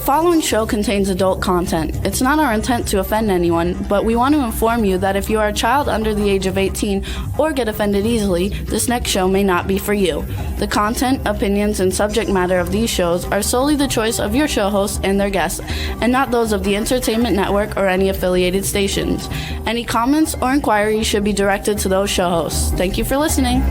following show contains adult content. It's not our intent to offend anyone, but we want to inform you that if you are a child under the age of 18 or get offended easily, this next show may not be for you. The content, opinions, and subject matter of these shows are solely the choice of your show hosts and their guests, and not those of the Entertainment Network or any affiliated stations. Any comments or inquiries should be directed to those show hosts. Thank you for listening.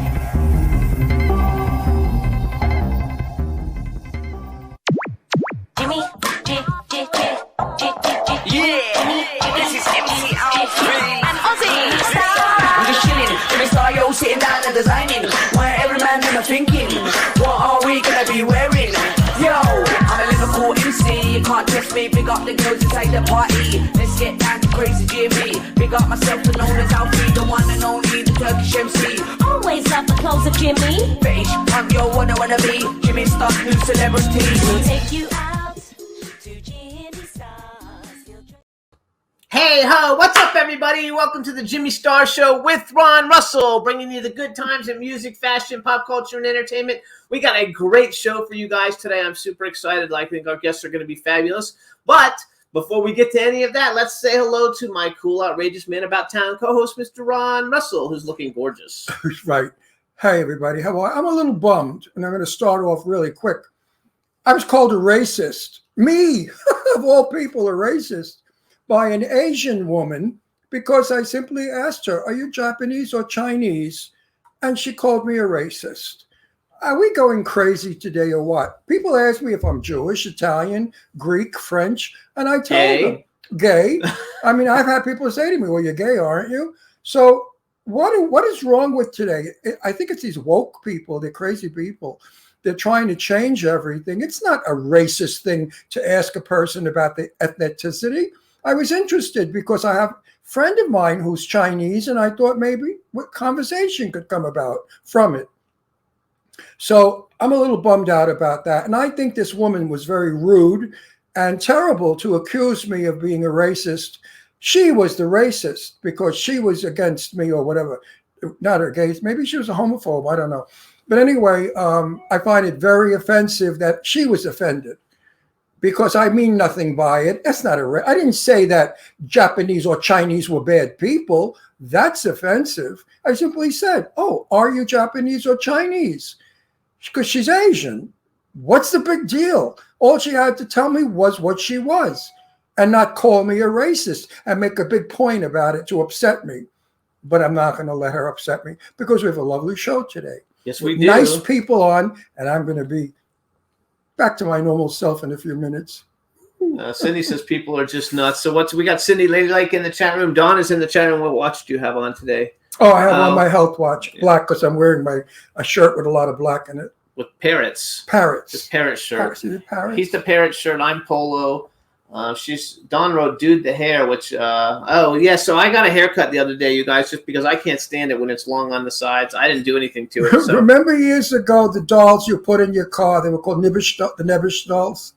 Sitting down and designing, where every man in a thinking, what are we gonna be wearing? Yo, I'm a Liverpool MC, you can't trust me, big up the girls inside the party. Let's get down to crazy Jimmy, big up myself and known as Alfie, the one and only, the Turkish MC. Always love the clothes of Jimmy. Bitch, I'm your wanna be, Jimmy Star, new celebrity. We'll take you out to Jimmy Star's. Hey ho, what's up everybody? Welcome to the Jimmy Star Show with Ron Russell, bringing you the good times in music, fashion, pop culture, and entertainment. We got a great show for you guys today. I'm super excited. I think our guests are going to be fabulous. But before we get to any of that, let's say hello to my cool, outrageous man about town co-host, Mr. Ron Russell, who's looking gorgeous. Right. Hey everybody, how are you? I'm a little bummed, and I'm going to start off really quick. I was called a racist. Me, of all people, a racist, by an Asian woman because I simply asked her, are you Japanese or Chinese? And she called me a racist. Are we going crazy today or what? People ask me if I'm Jewish, Italian, Greek, French, and I tell them, gay. I mean, I've had people say to me, well, you're gay, aren't you? So what is wrong with today? I think it's these woke people, they're crazy people. They're trying to change everything. It's not a racist thing to ask a person about the ethnicity. I was interested because I have a friend of mine who's Chinese, and I thought maybe what conversation could come about from it. So I'm a little bummed out about that. And I think this woman was very rude and terrible to accuse me of being a racist. She was the racist because she was against me or whatever. Not against, maybe she was a homophobe, I don't know. But anyway, I find it very offensive that she was offended, because I mean nothing by it. That's not I didn't say that Japanese or Chinese were bad people. That's offensive. I simply said, oh, are you Japanese or Chinese? Because she's Asian. What's the big deal? All she had to tell me was what she was and not call me a racist and make a big point about it to upset me. But I'm not going to let her upset me because we have a lovely show today. Yes, we do. Nice people on, and I'm going to be back to my normal self in a few minutes. Cindy says people are just nuts. So we got Cindy Ladylike in the chat room. Dawn is in the chat room. What watch do you have on today? Oh, I have on my health watch, black, because I'm wearing a shirt with a lot of black in it. With parrots. Parrots. His parrot shirt. Parrots. He's the parrot shirt. I'm polo. Dawn wrote dude the hair, which so I got a haircut the other day, you guys, just because I can't stand it when it's long on the sides. I didn't do anything to it. So. Remember years ago the dolls you put in your car, they were called the Nebbish dolls.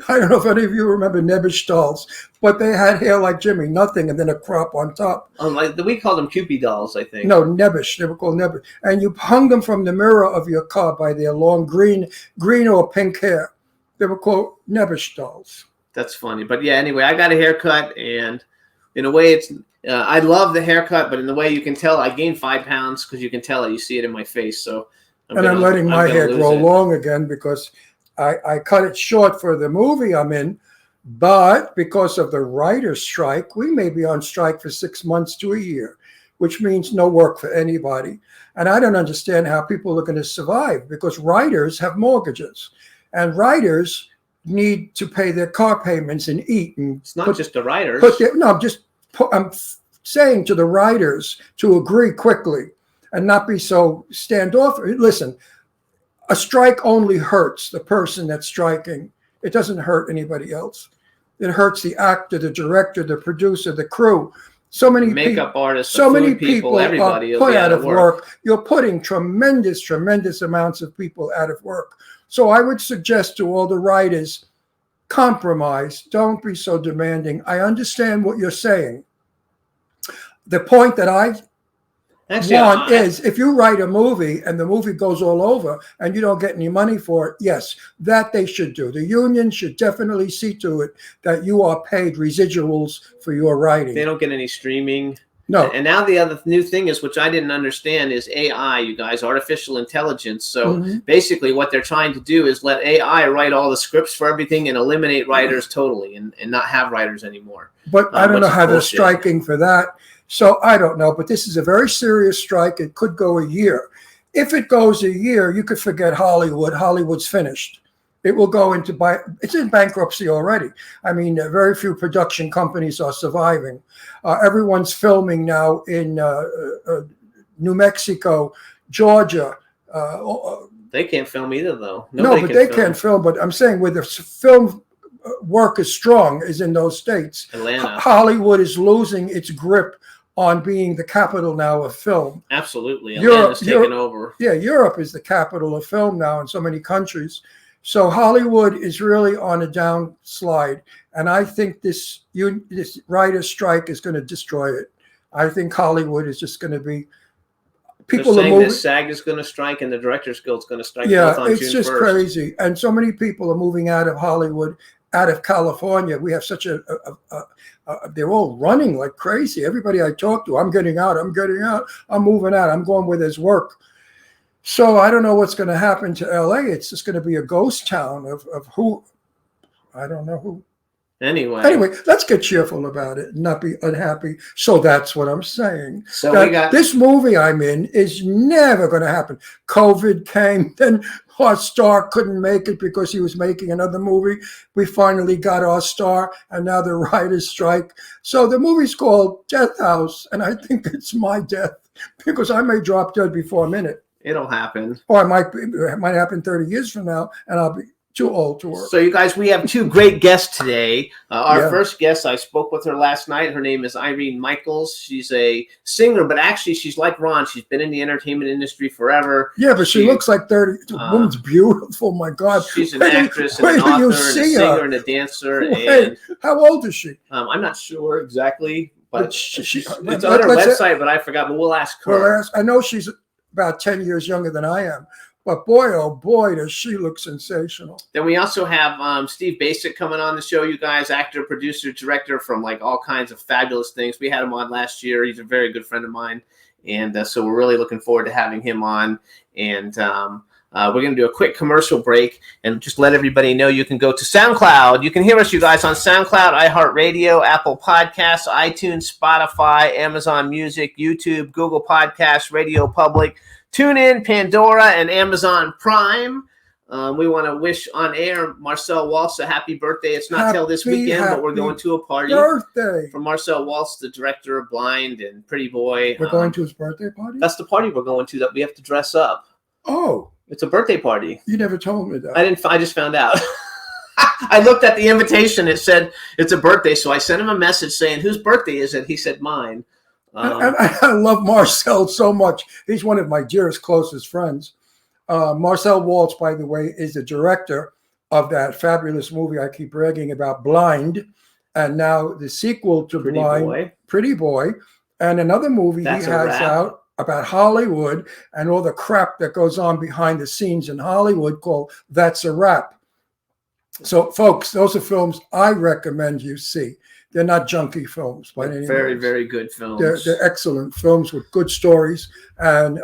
I don't know if any of you remember Nebbish dolls, but they had hair like Jimmy, nothing, and then a crop on top. We called them Cupid dolls, I think. No, Nebbish. They were called Nebbish, and you hung them from the mirror of your car by their long green or pink hair. They were called Nebbish dolls. That's funny. But yeah, anyway, I got a haircut, and in a way it's I love the haircut, but in the way you can tell I gained 5 pounds because you can tell it. You see it in my face. So I'm letting my hair grow long again because I cut it short for the movie I'm in, but because of the writer's strike, we may be on strike for 6 months to a year, which means no work for anybody. And I don't understand how people are going to survive because writers have mortgages and writers need to pay their car payments and eat. And it's not just the writers. I'm saying to the writers to agree quickly and not be so standoffish. Listen, a strike only hurts the person that's striking. It doesn't hurt anybody else. It hurts the actor, the director, the producer, the crew. So many makeup artists, so many people everybody are put out of work. You're putting tremendous amounts of people out of work. So I would suggest to all the writers, compromise. Don't be so demanding. I understand what you're saying. The point that Actually, One is if you write a movie and the movie goes all over and you don't get any money for it, yes, that they should do. The union should definitely see to it that you are paid residuals for your writing. they don't get any streaming. No. And now the other new thing is, which I didn't understand, is AI, you guys, artificial intelligence. So basically what they're trying to do is let AI write all the scripts for everything and eliminate writers totally and not have writers anymore. But I don't know how they're bullshit. striking for that. So I don't know. But this is a very serious strike. It could go a year. If it goes a year, you could forget Hollywood. Hollywood's finished. It will go into it's in bankruptcy already. I mean, very few production companies are surviving. Everyone's filming now in New Mexico, Georgia. They can't film either, though. No, but they can't film. But I'm saying where the film work is strong is in those states. Atlanta. Hollywood is losing its grip on being the capital now of film. Absolutely. Atlanta's taken over. Yeah, Europe is the capital of film now in so many countries. So Hollywood is really on a downslide. And I think this writer's strike is going to destroy it. I think Hollywood is just going to be... People They're are saying moving. that SAG is going to strike and the Directors Guild is going to strike. Yeah, both on it's June just 1st. crazy. And so many people are moving out of Hollywood, out of California. We have such they're all running like crazy. Everybody I talk to, I'm getting out, I'm moving out, I'm going where there's work. So I don't know what's going to happen to LA. It's just going to be a ghost town of who, I don't know who. Anyway, let's get cheerful about it and not be unhappy. So that's what I'm saying. So this movie I'm in is never going to happen. COVID came, then our star couldn't make it because he was making another movie. We finally got our star, and now the writers strike. So the movie's called Death House, and I think it's my death because I may drop dead before I'm in it. It'll happen. Or it might happen 30 years from now, and I'll be too old to work. So you guys, we have two great guests today. Our first guest, I spoke with her last night. Her name is Irene Michaels. She's a singer, but actually she's like Ron. She's been in the entertainment industry forever. Yeah, but she looks like 30. The woman's beautiful. My God. She's an actress and an author and a singer and a dancer. And how old is she? I'm not sure exactly, but it's on her website, but I forgot. But we'll ask her. I know she's about 10 years younger than I am. But boy, oh boy, does she look sensational. Then we also have Steve Bacic coming on the show, you guys, actor, producer, director from like all kinds of fabulous things. We had him on last year. He's a very good friend of mine. And so we're really looking forward to having him on. And we're going to do a quick commercial break and just let everybody know you can go to SoundCloud. You can hear us, you guys, on SoundCloud, iHeartRadio, Apple Podcasts, iTunes, Spotify, Amazon Music, YouTube, Google Podcasts, Radio Public, TuneIn, Pandora, and Amazon Prime. We want to wish on air Marcel Waltz a happy birthday. It's not till this weekend, but we're going to a party. Birthday for Marcel Waltz, the director of Blind and Pretty Boy. We're going to his birthday party? That's the party we're going to that we have to dress up. Oh. It's a birthday party. You never told me that. I just found out. I looked at the invitation. It said it's a birthday, so I sent him a message saying, whose birthday is it? He said mine. I love Marcel so much. He's one of my dearest, closest friends. Marcel Waltz, by the way, is the director of that fabulous movie I keep bragging about, Blind, and now the sequel to Blind, Pretty Boy, and another movie he has out about Hollywood and all the crap that goes on behind the scenes in Hollywood called That's a Wrap. So, folks, those are films I recommend you see. They're not junky films by any means. Very, very good films. They're excellent films with good stories and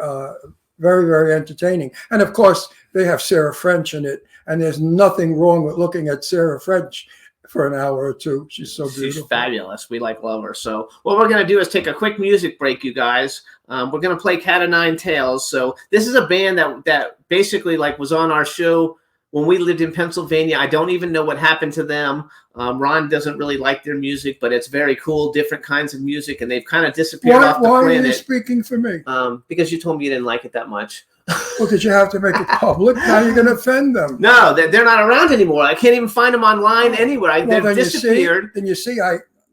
very, very entertaining. And, of course, they have Sarah French in it, and there's nothing wrong with looking at Sarah French for an hour or two. She's so beautiful. She's fabulous. We love her. So what we're going to do is take a quick music break, you guys. We're going to play Cat of Nine Tails. So this is a band that basically like was on our show when we lived in Pennsylvania. I don't even know what happened to them. Ron doesn't really like their music, but it's very cool, different kinds of music, and they've kind of disappeared off the planet. Why are you speaking for me? Because you told me you didn't like it that much. Well, did you have to make it public? Now you're going to offend them. No, they're not around anymore. I can't even find them online anywhere. They've disappeared. You see,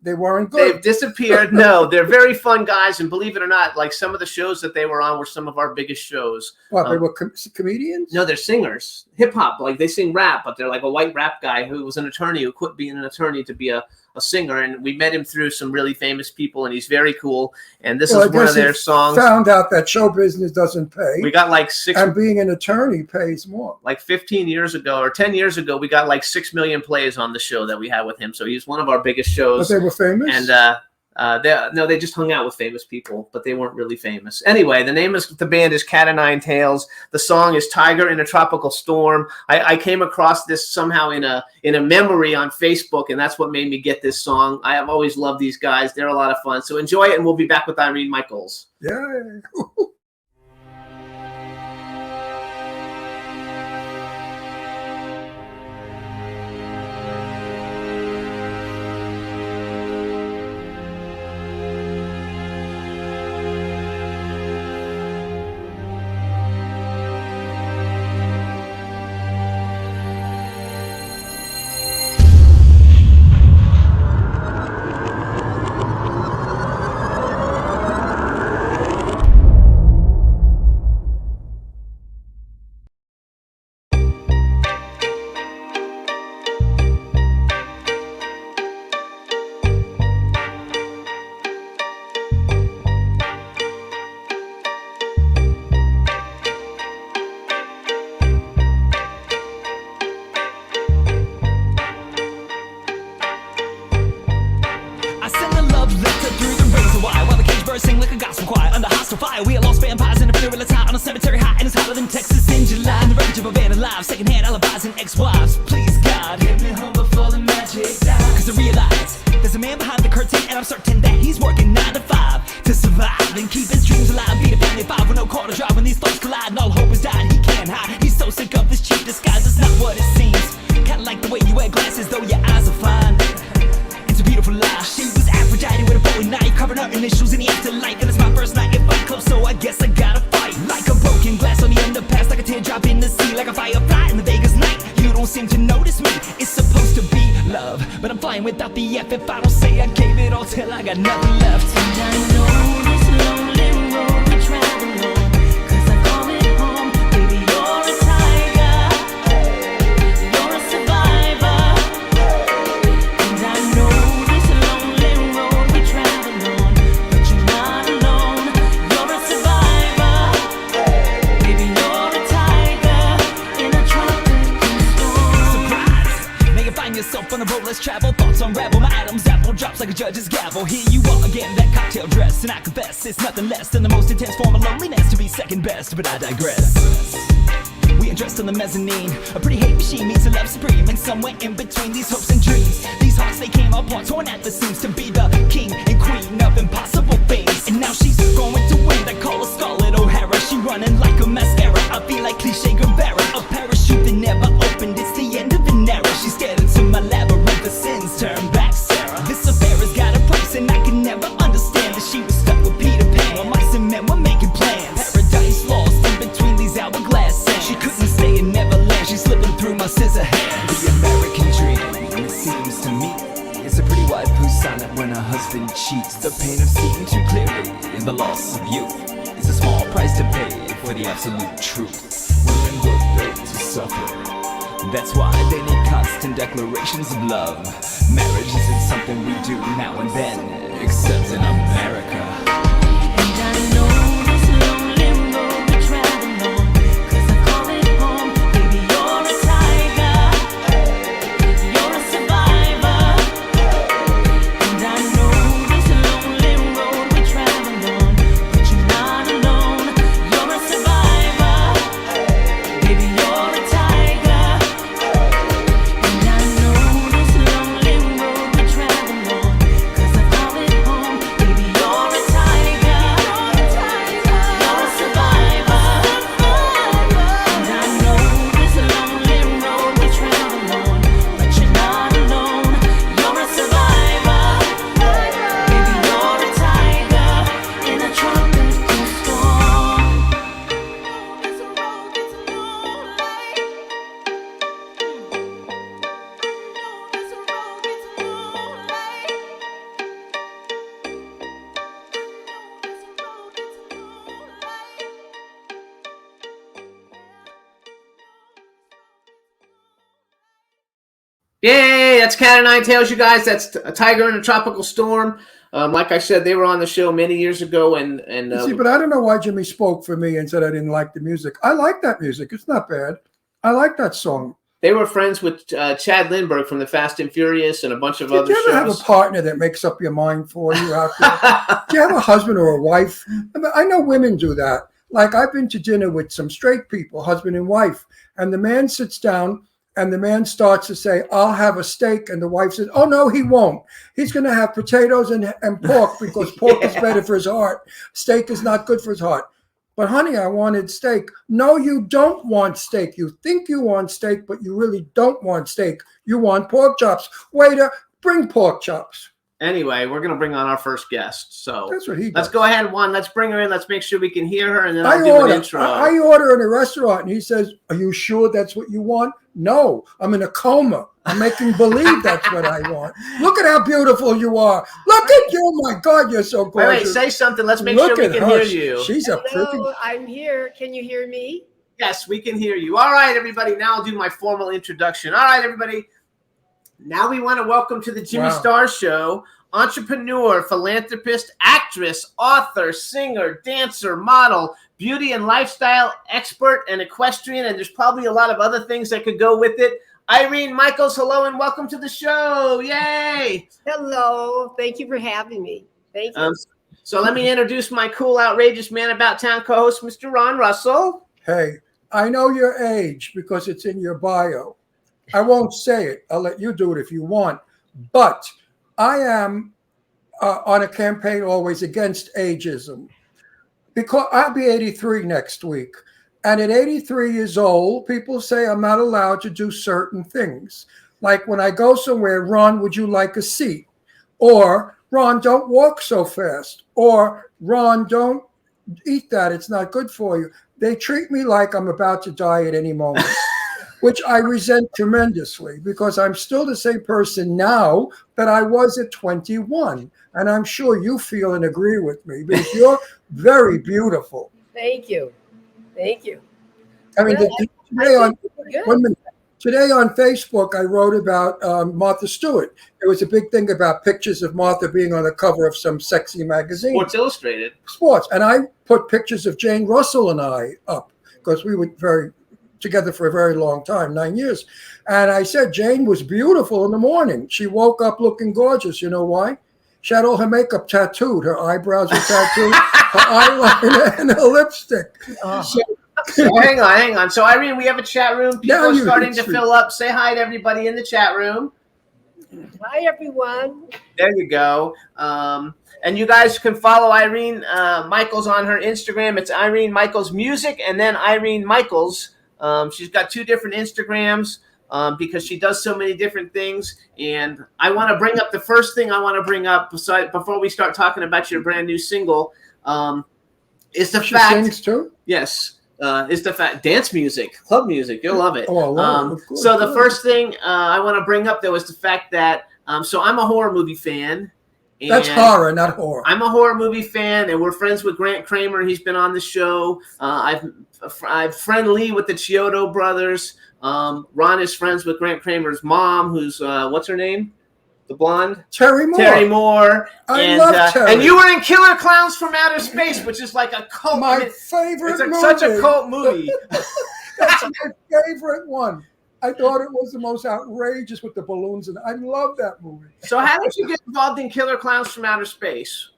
they weren't good. They've disappeared. No, they're very fun guys, and believe it or not, like some of the shows that they were on were some of our biggest shows. What, they were comedians? No, they're singers. Hip hop, like they sing rap, but they're like a white rap guy who was an attorney who quit being an attorney to be a a singer, and we met him through some really famous people, and he's very cool. And this Well, is one of their songs. Found out that show business doesn't pay. We got like six. And being an attorney pays more. Like 15 years ago or 10 years ago, we got like 6 million plays on the show that we had with him. So he's one of our biggest shows. But they were famous? And they just hung out with famous people, but they weren't really famous. Anyway, the name of the band is Cat o' Nine Tails. The song is Tiger in a Tropical Storm. I came across this somehow in a memory on Facebook, and that's what made me get this song. I have always loved these guys. They're a lot of fun. So enjoy it, and we'll be back with Irene Michaels. Yeah. Sing like a gospel choir under hostile fire. We are lost vampires in a funeral attire on a cemetery high, and it's hotter than Texas in July. In the rage of a van alive, secondhand alibis and ex-wives. Please God, get me home before the magic dies. Cause I realize there's a man behind the curtain, and I'm certain that he's working 9 to 5 to survive and keep his dreams alive. Beat a family 5 with no car to drive. When these thoughts collide and all hope is died, he can't hide. He's so sick of this cheap disguise. It's not what it seems. Kinda like the way you wear glasses, though your eyes are fine. It's a beautiful lie. She was Aphrodite with a Bowie knife, covering her initials in the afterlife. And it's my first night in Fight Club, so I guess I gotta fight. Like a broken glass on the underpass, like a teardrop in the sea, like a firefly in the Vegas night. You don't seem to notice me. It's supposed to be love, but I'm flying without the F. If I don't say I gave it all till I got nothing left. And I know this lonely road we travel on, 'cause I call it home. Baby, you're a tiger, you're a survivor. And I know this lonely road we travel on, but you're not alone. You're a survivor. Baby, you're a tiger in a tropical storm. Surprise! Now you find yourself on a road less travel. Thoughts unravel, my Adam's apple drops like a judge's gavel. Here you are again, that cocktail dress, and I confess it's nothing less than the most intense form of loneliness to be second best. But I digress. We undressed on the mezzanine. A pretty hate machine meets a love supreme, and somewhere in between these hopes and dreams, these hearts they came apart, torn at the seams to be the king and queen of impossible things. And now she's going to win. They call her Scarlett O'Hara. She running like a mascara. I feel like cliche Guevara. A parachute that never opened. It's the end of an era. She's scared into my labyrinth. The sins turn back, Sarah. This affair has got a price, and I can never understand that she was stuck with Peter Pan. While mice and men were making plans. Paradise lost in between these hourglass sands. She couldn't stay in Neverland. She's slipping through my scissor hands. The American dream, it seems to me, is a pretty wide blue sonnet when a husband cheats. The pain of seeing too clearly in the loss of youth is a small price to pay for the absolute truth. Women were built to suffer. That's why they need constant declarations of love. Marriage isn't something we do now and then, except in America. And I know this lonely road we travel on, 'cause I call it home. Baby, you're a tiger, you're a survivor. And I know this lonely road we travel on, but you're not alone. You're a survivor. Baby, you're a tiger. And I know this lonely road we travel on, 'cause I call it home. Baby, you're a tiger, you're a survivor. And I know this lonely road we travel on, but you're not alone. You're a survivor. Baby, you're a tiger in a tropical storm. This road gets lonely. This road gets lonely. Yay! that's Cat o' Nine Tails, you guys. That's a Tiger in a Tropical Storm. Like I said, they were on the show many years ago, and See, but I don't know why Jimmy spoke for me and said I didn't like the music. I like that music. It's not bad. I like that song. they were friends with Chad Lindbergh from the Fast and Furious and a bunch of other Did you ever shows. have a partner that makes up your mind for you out there? Do you have a husband or a wife? I know women do that. Like, I've been to dinner with some straight people, husband and wife, and the man sits down and the man starts to say, I'll have a steak. And the wife says, oh, no, he won't. He's going to have potatoes and pork because pork is better for his heart. Steak is not good for his heart. But, honey, I wanted steak. No, you don't want steak. You think you want steak, but you really don't want steak. You want pork chops. Waiter, bring pork chops. Anyway, we're going to bring on our first guest. So That's what he does. let's go ahead, Juan. Let's bring her in. Let's make sure we can hear her, and then I I'll do order, an intro. I order in a restaurant, and he says, are you sure that's what you want? No, I'm in a coma. I'm making believe that's what I want. Look at how beautiful you are. Look at you. Oh, my God, you're so Wait, gorgeous. say something. Let's make Look sure we at can her. hear you. She's a Hello, pretty... I'm here. Can you hear me? Yes, we can hear you. All right, everybody. Now I'll do my formal introduction. All right, everybody. Now we want to welcome to the Jimmy Wow. Star Show entrepreneur, philanthropist, actress, author, singer, dancer, model, beauty and lifestyle expert, and equestrian. And there's probably a lot of other things that could go with it. Irene Michaels, hello and welcome to the show. Yay. Hello. Thank you for having me. Thank you. So let me introduce my cool, outrageous man about town co-host, Mr. Ron Russell. Hey, I know your age because it's in your bio. I won't say it. I'll let you do it if you want. But I am on a campaign always against ageism because I'll be 83 next week. And at 83 years old, people say I'm not allowed to do certain things. Like when I go somewhere, Ron, would you like a seat? Or, Ron, don't walk so fast. Or, Ron, don't eat that. It's not good for you. They treat me like I'm about to die at any moment, which I resent tremendously because I'm still the same person now that I was at 21. And I'm sure you feel and agree with me because you're very beautiful. Thank you. Thank you. I mean, Well, today on Good. 1 minute. Today on Facebook, I wrote about Martha Stewart. There was a big thing about pictures of Martha being on the cover of some sexy magazine. Sports Illustrated. Sports. And I put pictures of Jane Russell and I up because we were together for a very long time, 9 years. And I said Jane was beautiful in the morning. She woke up looking gorgeous. You know why? She had all her makeup tattooed. Her eyebrows were tattooed, her eyeliner, and her lipstick. Oh. So, hang on. So, Irene, we have a chat room. People Now are you starting can to see. fill up. Say hi to everybody in the chat room. Hi, everyone. There you go. And you guys can follow Irene Michaels on her Instagram. It's Irene Michaels Music and then Irene Michaels. She's got two different Instagrams because she does so many different things. And I want to bring up the first thing I want to bring up before we start talking about your brand new single is the she fact. sings too? Yes. Is the fact dance music, club music. You'll love it. Oh, I love it. Of course, So the yeah. first thing I want to bring up, though, is the fact that so I'm a horror movie fan. That's and horror, not horror. I'm a horror movie fan, and we're friends with Grant Kramer. He's been on the show. I've friendly with the Chiodo brothers. Ron is friends with Grant Kramer's mom, who's what's her name? The blonde? Terry Moore. Terry Moore. I love Terry. And you were in Killer Clowns from Outer Space, which is like a cult. My favorite it's movie. such a cult movie. That's my favorite one. I thought it was the most outrageous with the balloons, and I love that movie. So how did you get involved in Killer Clowns from Outer Space?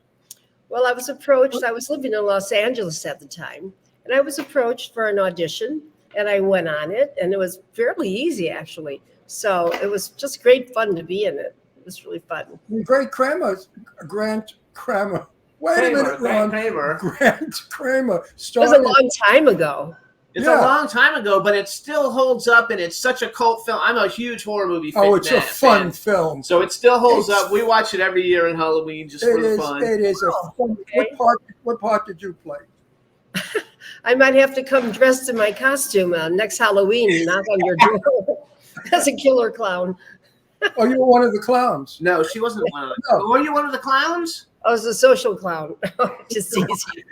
Well, I was approached. I was living in Los Angeles at the time, and I was approached for an audition, and I went on it, and it was fairly easy, actually. So it was just great fun to be in it. It was really fun. Grant Kramer. Wait a minute, Ron. Grant Kramer It was started. a long time ago. It's Yeah. a long time ago, but it still holds up, and it's such a cult film. I'm a huge horror movie fan. Oh, it's a fun film. So it still holds It's- up. We watch it every year in Halloween just for It the is. fun. It is a fun. okay. What part did you play? I might have to come dressed in my costume next Halloween and knock on your door as a killer clown. Oh, you were one of the clowns. No, she wasn't one of the. No. Were you one of the clowns? I was a social clown. Just easy.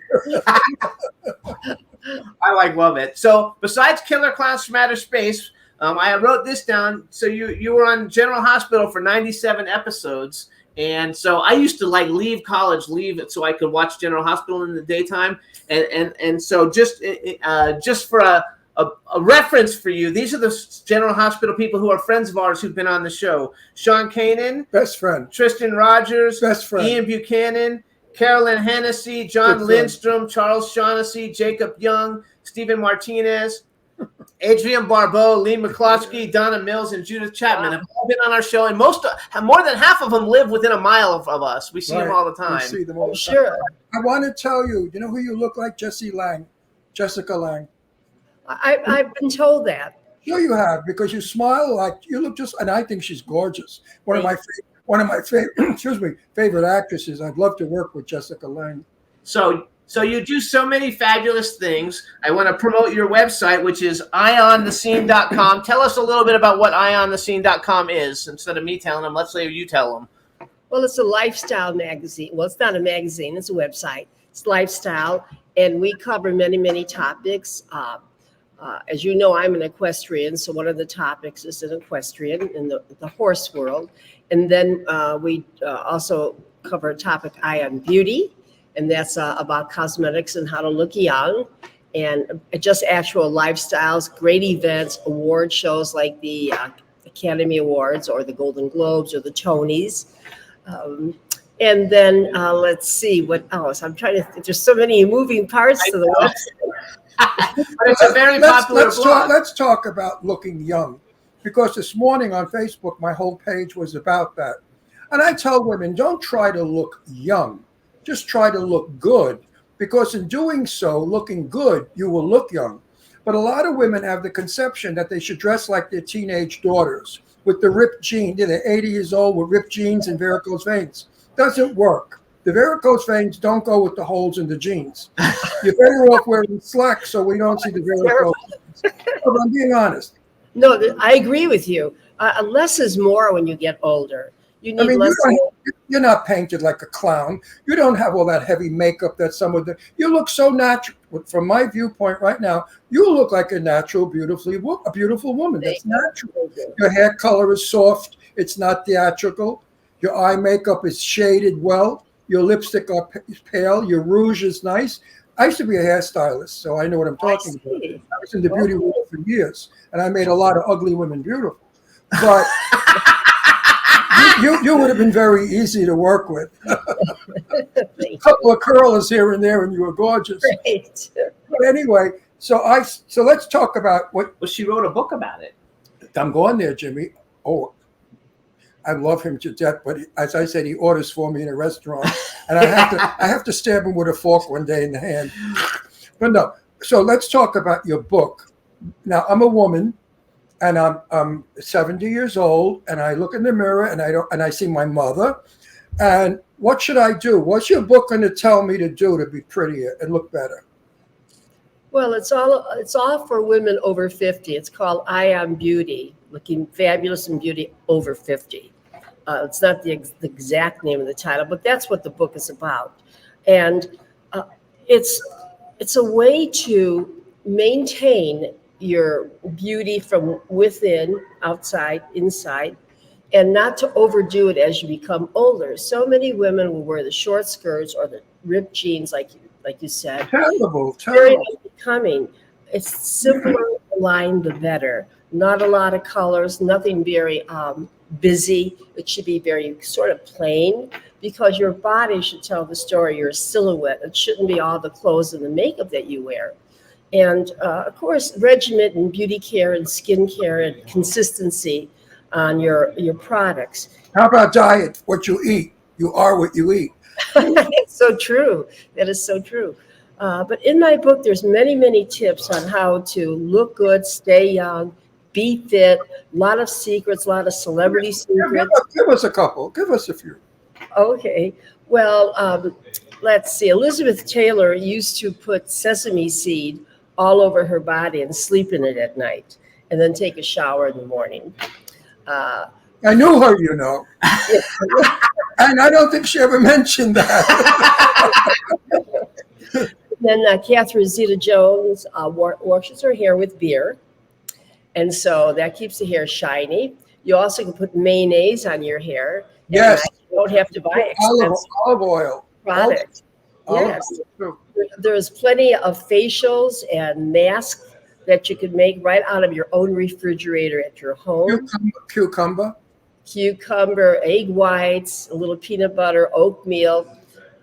I love it. So besides Killer Clowns from Outer Space, I wrote this down. So you were on General Hospital for 97 episodes. And so I used to like leave college, leave it so I could watch General Hospital in the daytime. And so just for a reference for you, these are the General Hospital people who are friends of ours who've been on the show. Sean Kanan, Best friend. Tristan Rogers, Best friend. Ian Buchanan, Carolyn Hennessy, John Lindstrom, Charles Shaughnessy, Jacob Young, Stephen Martinez, Adrian Barbeau, Lee McCloskey, Donna Mills, and Judith Chapman have all been on our show, and more than half of them live within a mile of us. We see them all the time. We see them all the time. Sure. I want to tell you, you know who you look like? Jessica Lange. I've been told that. Sure you have, because you smile like you look just, and I think she's gorgeous. One of my favorite favorite actresses. I'd love to work with Jessica Lange. So you do so many fabulous things. I want to promote your website, which is ionthescene.com. Tell us a little bit about what ionthescene.com is. Instead of me telling them, let's say you tell them. Well, it's a lifestyle magazine. Well, it's not a magazine. It's a website. It's lifestyle, and we cover many, many topics. As you know, I'm an equestrian, so one of the topics is an equestrian in the horse world. And then we also cover a topic, Ion Beauty, and that's about cosmetics and how to look young, and just actual lifestyles, great events, award shows like the Academy Awards or the Golden Globes or the Tonys. And then let's see what else. I'm trying to think. There's so many moving parts to the website. But it's a very popular blog. Let's talk about looking young, because this morning on Facebook, my whole page was about that. And I tell women, don't try to look young. Just try to look good, because in doing so, looking good, you will look young. But a lot of women have the conception that they should dress like their teenage daughters with the ripped jeans. They're 80 years old with ripped jeans and varicose veins. Doesn't work. The varicose veins don't go with the holes in the jeans. You're better off wearing slacks so we don't see the varicose veins. But I'm being honest. No, I agree with you. Less is more when you get older. You need less. You're not painted like a clown. You don't have all that heavy makeup that some of the. You look so natural. From my viewpoint right now, you look like a natural, a beautiful woman. That's natural. Your hair color is soft. It's not theatrical. Your eye makeup is shaded well. Your lipstick are pale. Your rouge is nice. I used to be a hairstylist, so I know what I'm talking about. I was in the beauty world for years, and I made a lot of ugly women beautiful. But you would have been very easy to work with. A couple of curlers here and there, and you were gorgeous. Right. But anyway, so let's talk about what. Well, she wrote a book about it. I'm going there, Jimmy. Oh, I love him to death, but as I said, he orders for me in a restaurant, and I have to stab him with a fork one day in the hand. But no, so let's talk about your book. Now, I'm a woman, and I'm 70 years old, and I look in the mirror, and I see my mother, and what should I do? What's your book going to tell me to do to be prettier and look better? Well, it's all for women over 50. It's called I Am Beauty, looking fabulous and beauty over 50. It's not the exact name of the title, but that's what the book is about. And it's a way to maintain your beauty from within, outside, inside, and not to overdo it as you become older. So many women will wear the short skirts or the ripped jeans, like you said. Terrible. Very unbecoming. It's simpler line, the better. Not a lot of colors, nothing very busy. It should be very sort of plain, because your body should tell the story, your silhouette. It shouldn't be all the clothes and the makeup that you wear. And of course, regimen and beauty care and skin care and consistency on your products. How about diet? What you eat. You are what you eat. It's so true. That is so true. But in my book, there's many, many tips on how to look good, stay young, be fit, a lot of secrets, a lot of celebrity secrets. Give us a couple. Give us a few. Okay. Well, let's see. Elizabeth Taylor used to put sesame seed all over her body and sleep in it at night, and then take a shower in the morning. I knew her, you know. And I don't think she ever mentioned that. Then Catherine Zeta-Jones washes her hair with beer. And so that keeps the hair shiny. You also can put mayonnaise on your hair. And Yes. you don't have to buy expensive Olive oil. product. Olive Yes. oil, too. There's plenty of facials and masks that you can make right out of your own refrigerator at your home. Cucumber. Cucumber, egg whites, a little peanut butter, oatmeal.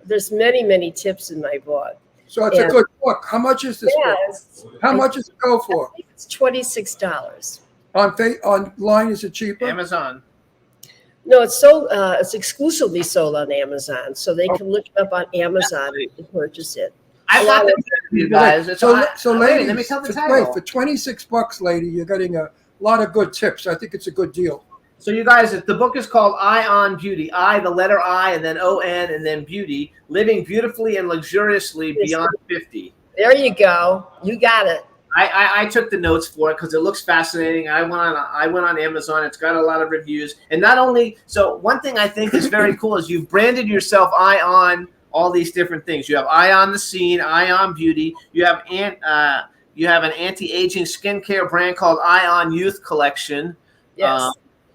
There's many, many tips in my book. So it's a good book. How much is this Yes, book? How much does it go I for? think it's $26. Online, is it cheaper? Amazon. No, it's exclusively sold on Amazon, so they can look it up on Amazon and purchase it. I thought that you guys. It's So, on- so wait, ladies, let me tell the wait, title. for $26, lady, you're getting a lot of good tips. I think it's a good deal. So you guys, the book is called Eye on Beauty. I, the letter I, and then O-N, and then beauty. Living beautifully and luxuriously beyond 50. There you go. You got it. I took the notes for it because it looks fascinating. I went on Amazon. It's got a lot of reviews, and not only so. One thing I think is very cool is you've branded yourself Eye on all these different things. You have Eye on the Scene, Eye on Beauty. You have an anti-aging skincare brand called Eye on Youth Collection. Yes.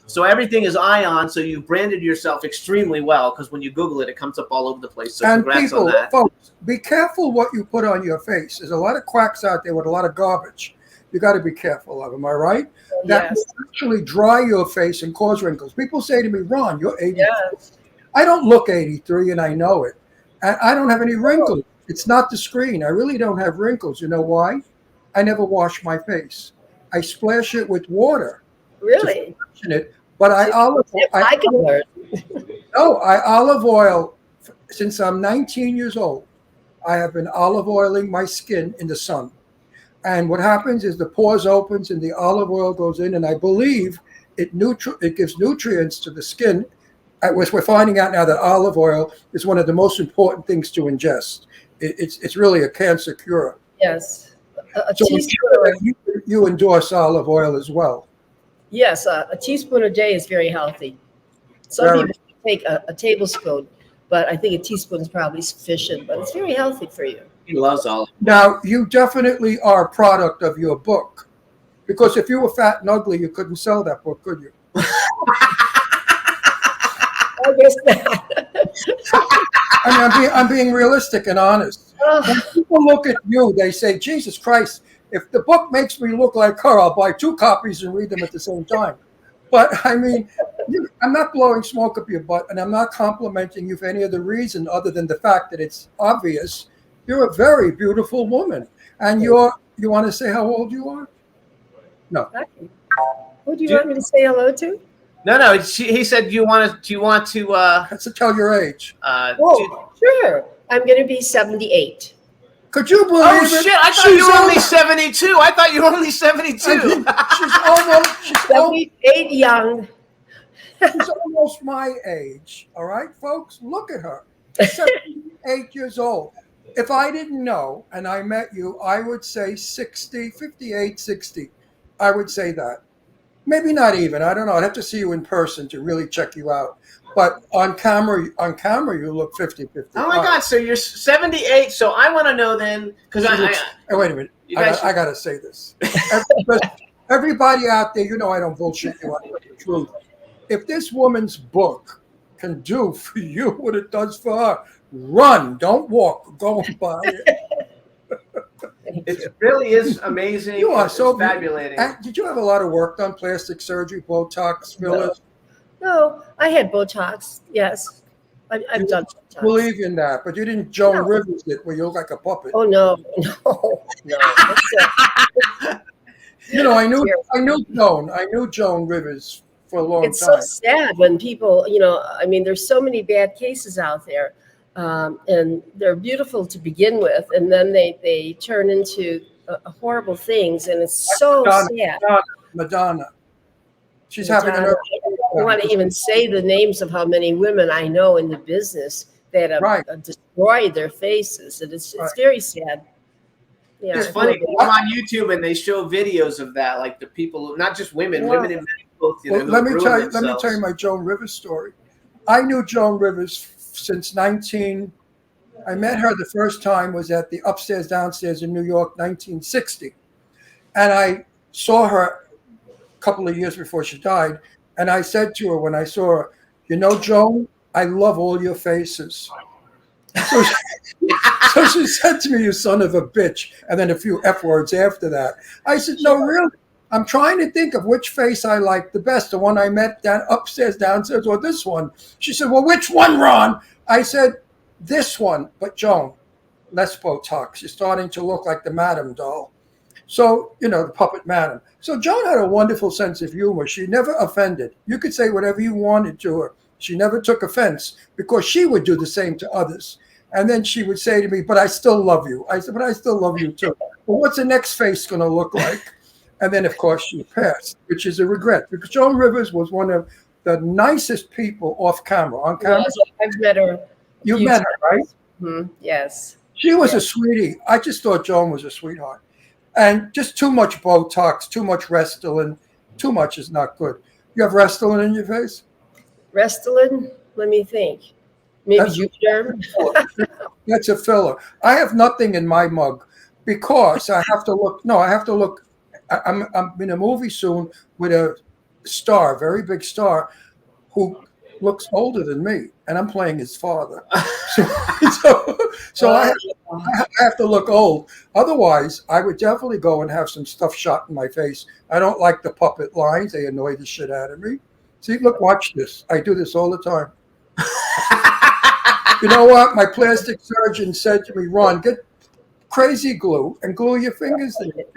So everything is Ion. So you've branded yourself extremely well because when you Google it, it comes up all over the place. So And congrats people, on that. folks, be careful what you put on your face. There's a lot of quacks out there with a lot of garbage. You got to be careful of them, all right? That Yes. will actually dry your face and cause wrinkles. People say to me, Ron, you're 83. Yes. I don't look 83 and I know it. And I don't have any wrinkles. It's not the screen. I really don't have wrinkles. You know why? I never wash my face. I splash it with water. Really? It, but I olive I can learn. I olive oil since I'm 19 years old. I have been olive oiling my skin in the sun. And what happens is the pores opens and the olive oil goes in, and I believe it gives nutrients to the skin. We're finding out now that olive oil is one of the most important things to ingest. It's really a cancer cure. Yes. A So teaspoon. you endorse olive oil as well. Yes, a teaspoon a day is very healthy. Some Very. people take a tablespoon, but I think a teaspoon is probably sufficient. But it's very healthy for you. He loves olive. Now, you definitely are a product of your book, because if you were fat and ugly, you couldn't sell that book, could you? I guess not. I mean, I'm being realistic and honest. Oh, When people look at you, they say, Jesus Christ, if the book makes me look like her, I'll buy 2 copies and read them at the same time. But I mean, I'm not blowing smoke up your butt, and I'm not complimenting you for any other reason other than the fact that it's obvious. You're a very beautiful woman. And you want to say how old you are? No. who do you want me to say hello to? No. He said, do you want to That's to tell your age. Oh, sure. I'm going to be 78. Could you believe Oh it? shit! I thought you were only 72. I thought you were only 72. She's 78 young. she's almost my age. All right, folks, look at her. 78 years old. If I didn't know and I met you, I would say 60, 58, 60. I would say that. Maybe not even. I don't know. I'd have to see you in person to really check you out. But on camera, you look 50, 50. Oh my God! So you're 78. So I want to know then, because Hey, wait a minute. You guys I got to say this. Everybody out there, you know I don't bullshit you. I know the truth. If this woman's book can do for you what it does for her, run. Don't walk. Go and buy it. it really is amazing. You are It's so fabulating. Did you have a lot of work done? Plastic surgery, Botox, fillers? No, I had Botox. Yes. I've done Botox. Believe in that, but you didn't Joan No. Rivers it where you look like a puppet. Oh, no. That's You know, I knew Joan Rivers for a long it's time. so sad when people, I mean, there's so many bad cases out there, and they're beautiful to begin with, and then they turn into horrible things, and it's so sad. Madonna. She's Madonna. having an I don't want to even say the names of how many women I know in the business that have destroyed their faces, and it's very sad. Yeah, It's funny. I'm on YouTube and they show videos of that, like the people, not just women, women and men both. Well, let me tell you my Joan Rivers story. I knew Joan Rivers since I met her the first time was at the Upstairs Downstairs in New York, 1960. And I saw her couple of years before she died. And I said to her when I saw her, you know, Joan, I love all your faces. So she said to me, you son of a bitch, and then a few F words after that. I said, no, really? I'm trying to think of which face I like the best, the one I met upstairs, downstairs, or this one. She said, well, which one, Ron? I said, this one, but Joan, less Botox. You're starting to look like the Madam doll. So, you know, the puppet Madam. So Joan had a wonderful sense of humor. She never offended. You could say whatever you wanted to her. She never took offense because she would do the same to others. And then she would say to me, but I still love you. I said, but I still love you too. Well, what's the next face going to look like? And then, of course, she passed, which is a regret because Joan Rivers was one of the nicest people off camera. On camera, Yes, I've met her. You met her, right? Mm-hmm. Yes. She was a sweetie. I just thought Joan was a sweetheart. And just too much Botox, too much Restylane. Too much is not good. You have Restylane in your face? Restylane? Let me think. Maybe That's Juvederm? That's a filler. I have nothing in my mug because I have to look. No, I have to look. I'm in a movie soon with a star, very big star, who looks older than me, and I'm playing his father. So I have to look old. Otherwise, I would definitely go and have some stuff shot in my face. I don't like the puppet lines. They annoy the shit out of me. See, look, watch this. I do this all the time. You know what? My plastic surgeon said to me, Ron, get crazy glue and glue your fingers in it.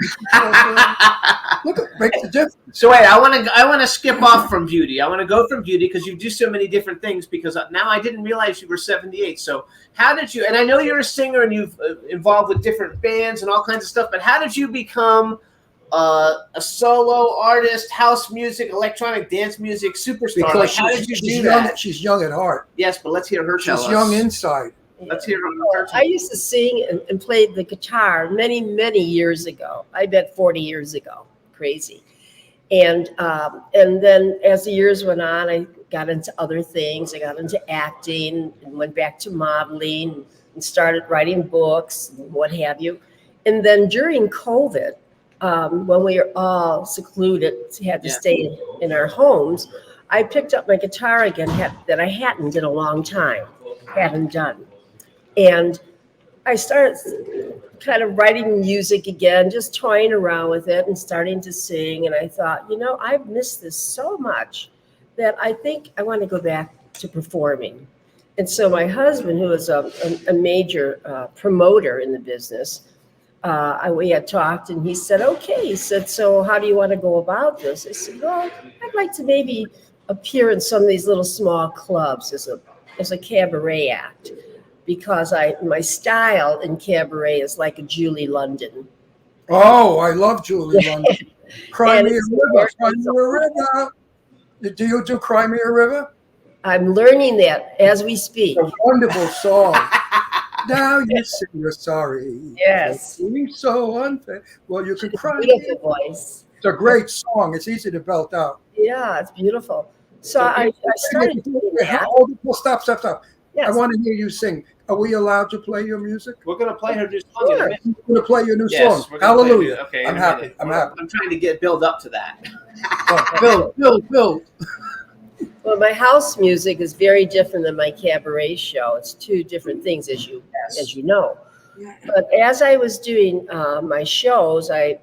Look, it makes a difference. So wait, I want to skip off from beauty. I want to go from beauty because you do so many different things. Because now I didn't realize you were 78. So how did you? And I know you're a singer and you've involved with different bands and all kinds of stuff. But how did you become a solo artist, house music, electronic dance music superstar? Because like, how did you do that? She's young at heart. Yes, but let's hear her tell us. She's young inside. Let's hear her. I used to sing and play the guitar many, many years ago. I bet 40 years ago. Crazy. And then as the years went on, I got into other things. I got into acting and went back to modeling and started writing books and what have you. And then during COVID, when we were all secluded, had to stay in our homes, I picked up my guitar again that I hadn't in a long time, hadn't done. And I started kind of writing music again, just toying around with it and starting to sing. And I thought, you know, I've missed this so much that I think I want to go back to performing. And so my husband, who was a major promoter in the business, we had talked and he said, okay. He said, so how do you want to go about this? I said, well, I'd like to maybe appear in some of these little small clubs as a cabaret act. Because my style in cabaret is like a Julie London. Oh, I love Julie London. Cry Me a River. Cry Me a River. Do you do Cry Me a River? I'm learning that as we speak. A wonderful song. Now you say you're sorry. Yes. You're so unfair. Well, you can cry. Beautiful voice. It's a great song. It's easy to belt out. Yeah, it's beautiful. So I started doing that. Well, stop. Yes. I want to hear you sing. Are we allowed to play your music? We're going to play her new song. Sure. We're going to play your new Yes, song. we're gonna play Hallelujah. it. Okay, I'm happy. I'm happy. I'm trying to build up to that. Bill. Well, my house music is very different than my cabaret show. It's two different things, as you know. But as I was doing my shows, I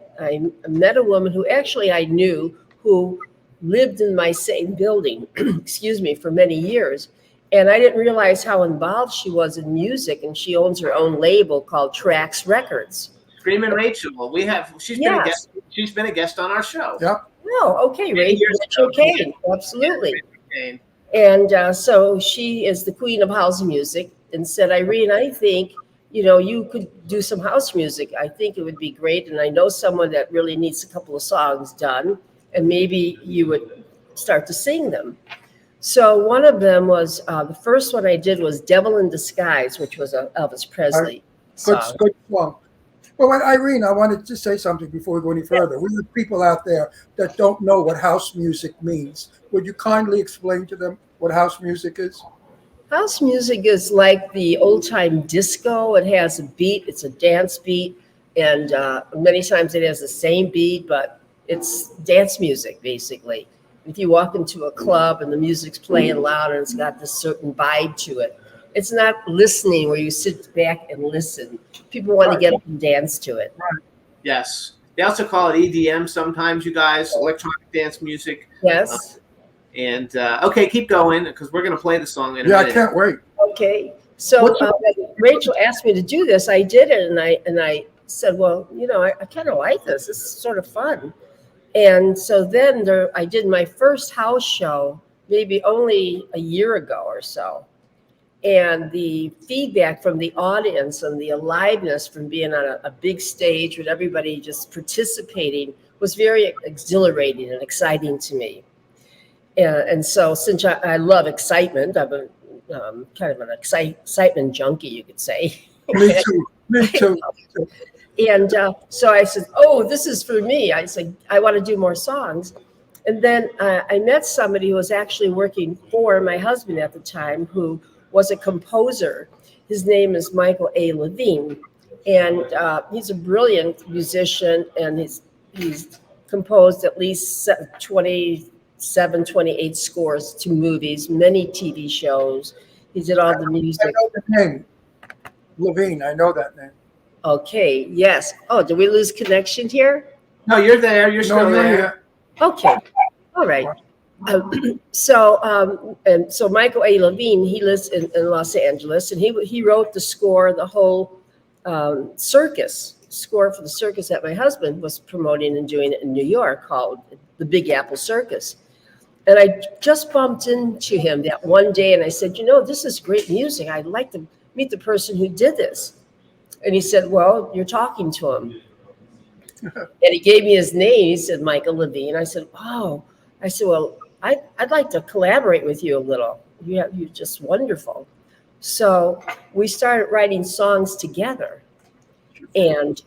met a woman who actually I knew who lived in my same building, excuse me, for many years. And I didn't realize how involved she was in music, and she owns her own label called Trax Records. Screaming Rachel. She's been a guest on our show. Yep. Oh, okay, Rachel Kane, absolutely. Kane. And so she is the queen of house music, and said, Irene, I think you could do some house music. I think it would be great, and I know someone that really needs a couple of songs done, and maybe you would start to sing them. So one of them was, the first one I did was Devil in Disguise, which was an Elvis Presley song. Good song. Well, Irene, I wanted to say something before we go any further. We have people out there that don't know what house music means. Would you kindly explain to them what house music is? House music is like the old-time disco. It has a beat. It's a dance beat. And many times it has the same beat, but It's dance music, basically. If you walk into a club and the music's playing loud and it's got this certain vibe to it, it's not listening where you sit back and listen. People want to get up and dance to it. Yes. They also call it EDM sometimes, you guys, electronic dance music. Yes. And okay, keep going because we're going to play the song in a minute. I can't wait. Okay. So when Rachel asked me to do this, I did it, and I said, well, I kind of like this. This is sort of fun. And so then I did my first house show maybe only a year ago or so. And the feedback from the audience and the aliveness from being on a big stage with everybody just participating was very exhilarating and exciting to me. And so since I love excitement, I'm kind of an excitement junkie, you could say. Me too. Me too. And so I said, oh, this is for me. I said, I want to do more songs. And then I met somebody who was actually working for my husband at the time, who was a composer. His name is Michael A. Levine. And he's a brilliant musician, and he's composed at least 27, 28 scores to movies, many TV shows. He did all the music. I know the name. Levine, I know that name. Okay, yes. Oh, did we lose connection here? No, you're there. You're still there. Okay, all right. So Michael A. Levine, he lives in Los Angeles, and he wrote the score, the whole score for the circus that my husband was promoting and doing in New York, called the Big Apple Circus. And I just bumped into him that one day, and I said, this is great music. I'd like to meet the person who did this. And he said, well, you're talking to him. And he gave me his name. He said, Michael Levine. I said, wow. I said, well, I'd like to collaborate with you a little. You're just wonderful. So we started writing songs together. And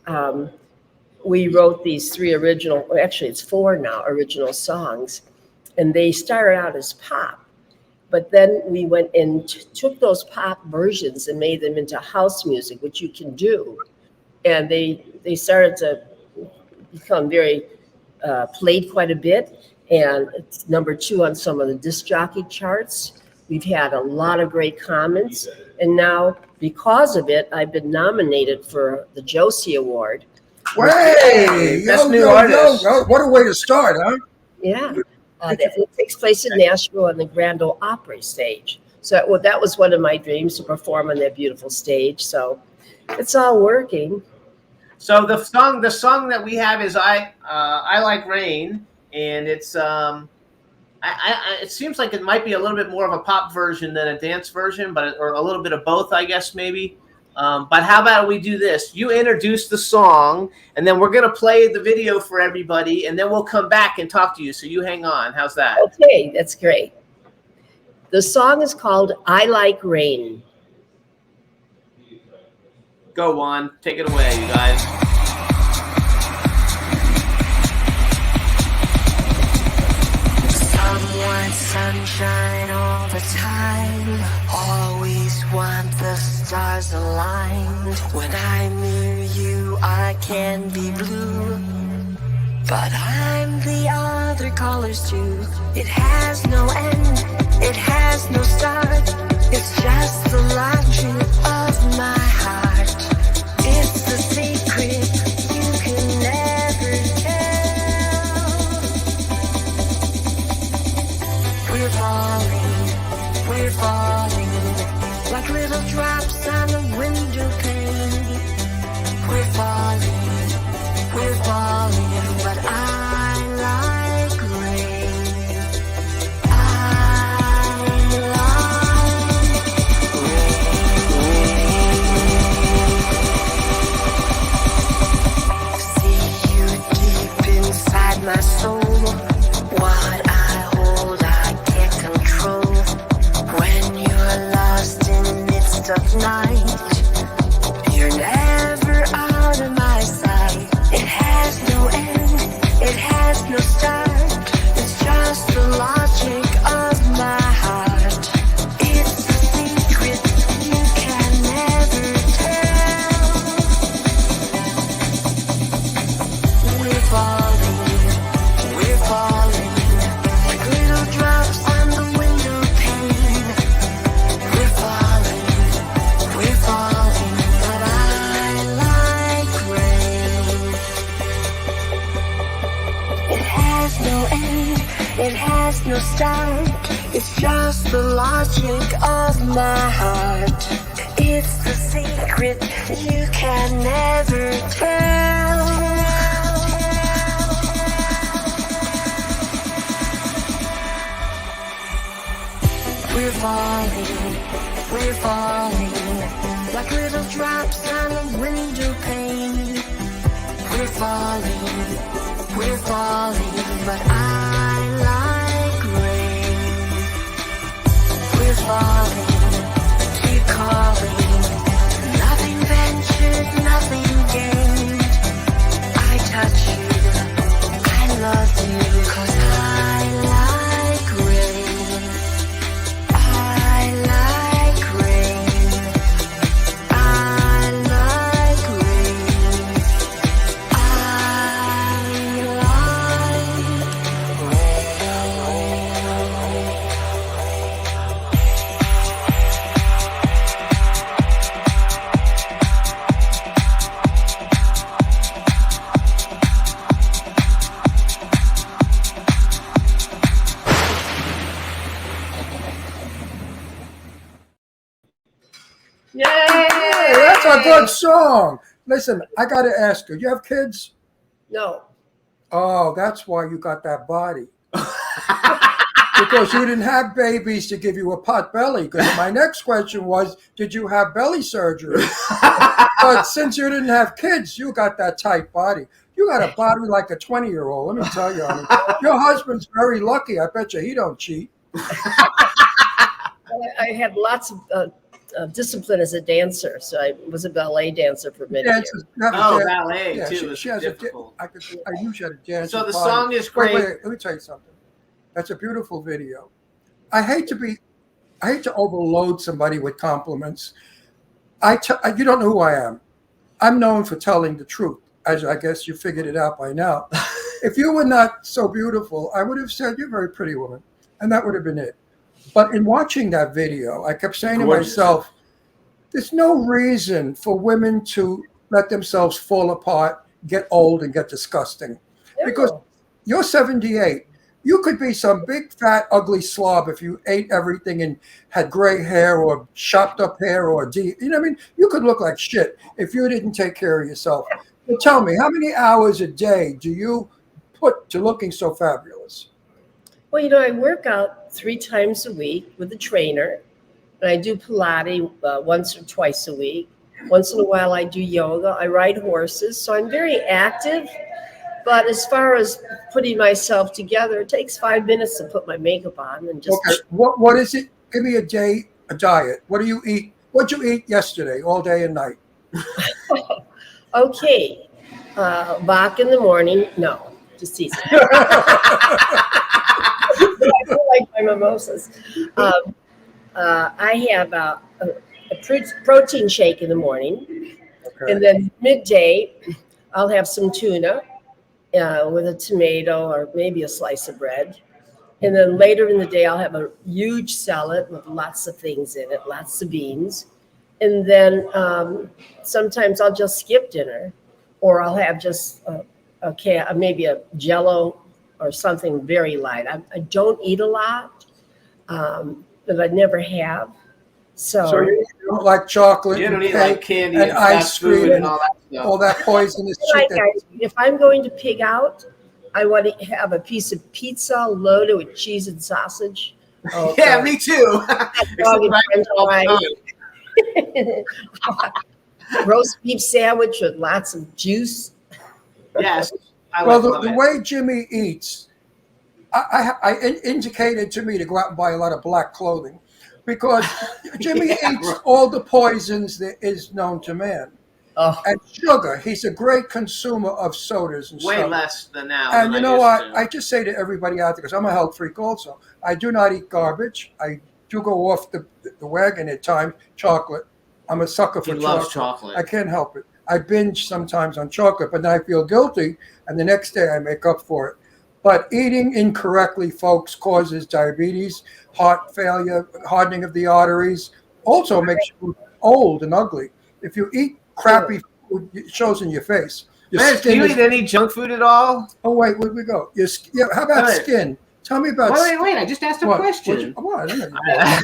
we wrote these 3 original, actually it's 4 now, original songs. And they started out as pop. But then we went and took those pop versions and made them into house music, which you can do. And they started to become very, played quite a bit. And it's #2 on some of the disc jockey charts. We've had a lot of great comments. And now, because of it, I've been nominated for the Josie Award. Hey, Best new artist. What a way to start, huh? Yeah. It takes place in Nashville on the Grand Ole Opry stage. So that was one of my dreams, to perform on that beautiful stage. So it's all working. So the song that we have is I Like Rain, and it's it seems like it might be a little bit more of a pop version than a dance version, or a little bit of both, I guess, maybe. But how about we do this? You introduce the song, and then we're going to play the video for everybody, and then we'll come back and talk to you. So you hang on. How's that? Okay, that's great. The song is called I Like Rain. Go, Juan. Take it away, you guys. Want sunshine all the time, always want the stars aligned. When I'm near you, I can be blue, but I'm the other colors too. It has no end, it has no start, it's just the logic of my heart. It's the secret you can never tell. We're falling, like little drops on a window pane. We're falling, but I like rain. I like rain. See you deep inside my soul. What I hold, I can't control. When you're lost in the midst of night, you're never out of my sight. It has no end, it has no start. It's just the logic of my heart. It's a secret you can never tell. We're falling, has no start. It's just the logic of my heart. It's the secret you can never tell. We're falling, like little drops on a window pane. We're falling, but I like rain. We're falling, keep calling. Nothing ventured, nothing gained. I touch you, I love you, 'cause I like rain. I like rain. I like rain. I Yay! Hey, that's a good song. Listen, I got to ask you, you have kids? No. Oh, that's why you got that body. Because you didn't have babies to give you a pot belly. Because my next question was, did you have belly surgery? But since you didn't have kids, you got that tight body. You got a body like a 20-year-old. Let me tell you, honey. Your husband's very lucky. I bet you he don't cheat. I had lots of discipline as a dancer, so I was a ballet dancer for many years. Oh, ballet Yeah, too. she has difficult. I knew she had a dance. So the body. song is great. Wait, let me tell you something. That's a beautiful video. I hate to overload somebody with compliments. You don't know who I am. I'm known for telling the truth, as I guess you figured it out by now. If you were not so beautiful, I would have said, you're a very pretty woman. And that would have been it. But in watching that video, I kept saying to myself, there's no reason for women to let themselves fall apart, get old, and get disgusting. Because you're 78. You could be some big, fat, ugly slob if you ate everything and had gray hair or chopped up hair or you know what I mean? You could look like shit if you didn't take care of yourself. But tell me, how many hours a day do you put to looking so fabulous? Well, you know, I work out 3 times a week with a trainer, and I do Pilates once or twice a week. Once in a while, I do yoga. I ride horses, so I'm very active. But as far as putting myself together, it takes 5 minutes to put my makeup on and just. Okay, what is it? Give me a diet. What do you eat? What'd you eat yesterday, all day and night? Okay, vodka in the morning. No, just teasing. I feel like my mimosas. I have a protein shake in the morning, and then midday, I'll have some tuna with a tomato or maybe a slice of bread. And then later in the day, I'll have a huge salad with lots of things in it, lots of beans. And then sometimes I'll just skip dinner, or I'll have just maybe a Jell-O or something very light. I don't eat a lot, but I never have. So you don't like chocolate, You don't eat cake, like candy and and ice fast food cream and all that stuff. all that poisonous shit. if I'm going to pig out, I want to have a piece of pizza loaded with cheese and sausage. Oh, Yeah, God. me too. Dog and French All the fries. Roast beef sandwich with lots of juice. Yes. Well, the way Jimmy eats, I indicated to me to go out and buy a lot of black clothing, because Jimmy eats all the poisons that is known to man. Oh. And sugar, he's a great consumer of sodas and way stuff. less than now. And than you know I what? used to. I just say to everybody out there, because I'm a health freak also, I do not eat garbage. I do go off the wagon at times. Chocolate. I'm a sucker for He loves chocolate. I can't help it. I binge sometimes on chocolate, but then I feel guilty, and the next day I make up for it. But eating incorrectly, folks, causes diabetes, heart failure, hardening of the arteries, also makes you old and ugly. If you eat crappy food, it shows in your face. Your Man, do skin you is- eat any junk food at all? Oh, wait, where we go? How about Good. skin? Tell me about. Wait! I just asked a What? question. What? I don't know.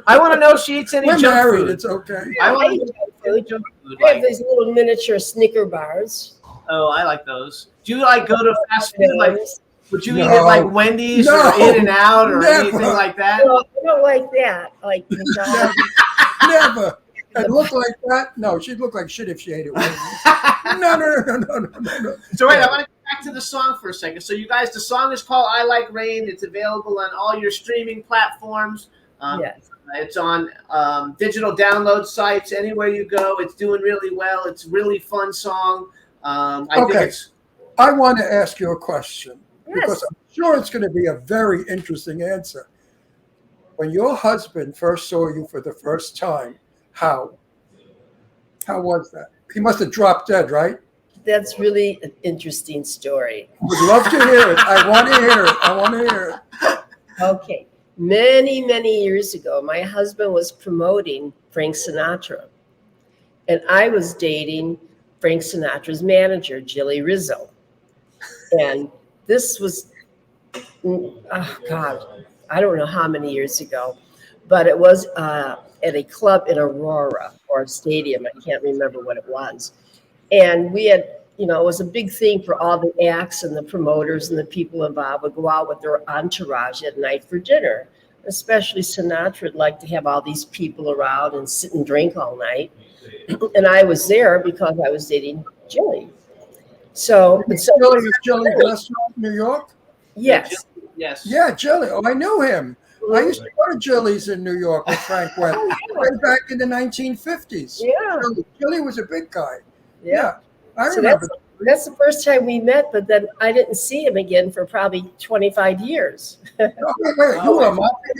I want to know if she eats any We're junk married. food. It's okay. I I want eat to junk food. junk food. I have Like, these little miniature Snicker bars. oh, I like those. Do you like go to fast food? Like, would you eat No. at like Wendy's No. or In-N-Out or Never. anything like that? No, I don't like that. Like McDonald's. Never. And look like that? No, she'd look like shit if she ate it. No. So wait, I want to go back to the song for a second. So you guys, the song is called "I Like Rain." It's available on all your streaming platforms. Yes. It's on digital download sites. Anywhere you go, it's doing really well. It's a really fun song. I think Okay. it's. I want to ask you a question because Yes. I'm sure it's going to be a very interesting answer. When your husband first saw you for the first time, how was that? He must have dropped dead, right? That's really an interesting story. Would love to hear it. I want to hear it. Okay. Many, many years ago, my husband was promoting Frank Sinatra. And I was dating Frank Sinatra's manager, Jilly Rizzo. And this was, oh God, I don't know how many years ago, but it was at a club in Aurora or a stadium. I can't remember what it was. And we had, it was a big thing for all the acts and the promoters and the people involved would go out with their entourage at night for dinner. Especially Sinatra would like to have all these people around and sit and drink all night. And I was there because I was dating Jilly. So Jelly restaurant in New York? Yes. Yes. Yeah, Jelly. Oh, I knew him. I used to go to Jelly's in New York with Frank went way back in the 1950s. Yeah. Jelly was a big guy. Yeah. I So remember. that's the first time we met, but then I didn't see him again for probably 25 years. Oh, wait. You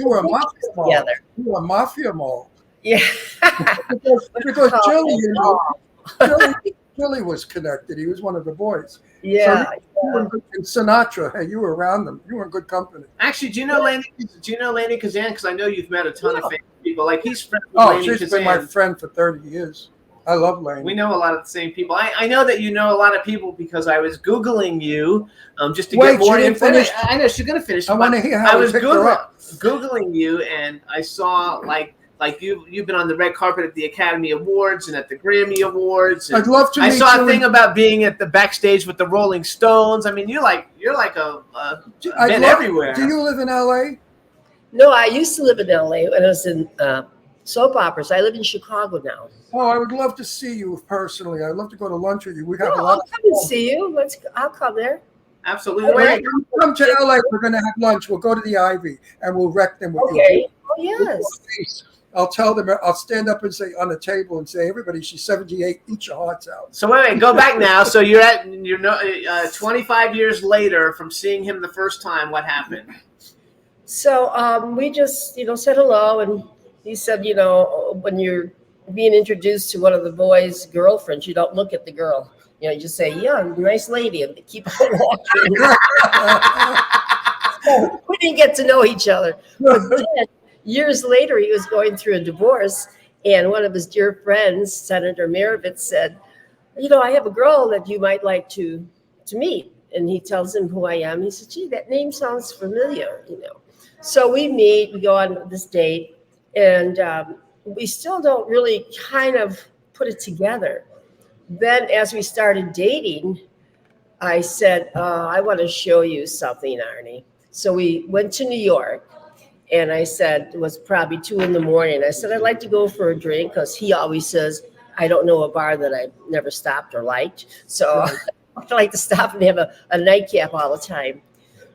were a mafia mall. Together. You were a mafia mall. Yeah. Because Jelly was connected. He was one of the boys. Yeah. So you were good, and Sinatra, hey, you were around them. You were in good company. Actually, do you know Laney Kazan? Because I know you've met a ton of famous people. Like he's friends with Oh, Laney she's Kazan. been my friend for 30 years. I love Laney. We know a lot of the same people. I know that you know a lot of people because I was Googling you just to Wait, get more she didn't info. finish? I know she's gonna finish. I want to hear I how was we picked her up. Googling you, and I saw like you've been on the red carpet at the Academy Awards and at the Grammy Awards. And I'd love to I meet saw you a thing about being at the backstage with the Rolling Stones. I mean, you're like been everywhere. Do you live in LA? No, I used to live in LA when I was in soap operas. I live in Chicago now. Oh, I would love to see you personally. I'd love to go to lunch with you. We have a I'll lot come and see you. I'll come there. Absolutely. Wait, come to LA. We're going to have lunch. We'll go to the Ivy and we'll wreck them with Okay. you. Oh, yes. I'll tell them. I'll stand up and say on the table and say, "Everybody, she's 78. Eat your hearts out." So wait, go back now. So you're 25 years later from seeing him the first time. What happened? So we just, said hello. And he said, when you're being introduced to one of the boys' girlfriends, you don't look at the girl. You just say, yeah, nice lady, and keep on walking. So we didn't get to know each other. But then, years later, he was going through a divorce, and one of his dear friends, Senator Maravitz, said, I have a girl that you might like to meet. And he tells him who I am. He said, gee, that name sounds familiar, So we meet, we go on this date, and we still don't really kind of put it together. Then as we started dating, I said, I want to show you something, Arnie. So we went to New York. And I said, it was probably 2 a.m. I said, I'd like to go for a drink because he always says, I don't know a bar that I've never stopped or liked. So I like to stop and have a nightcap all the time.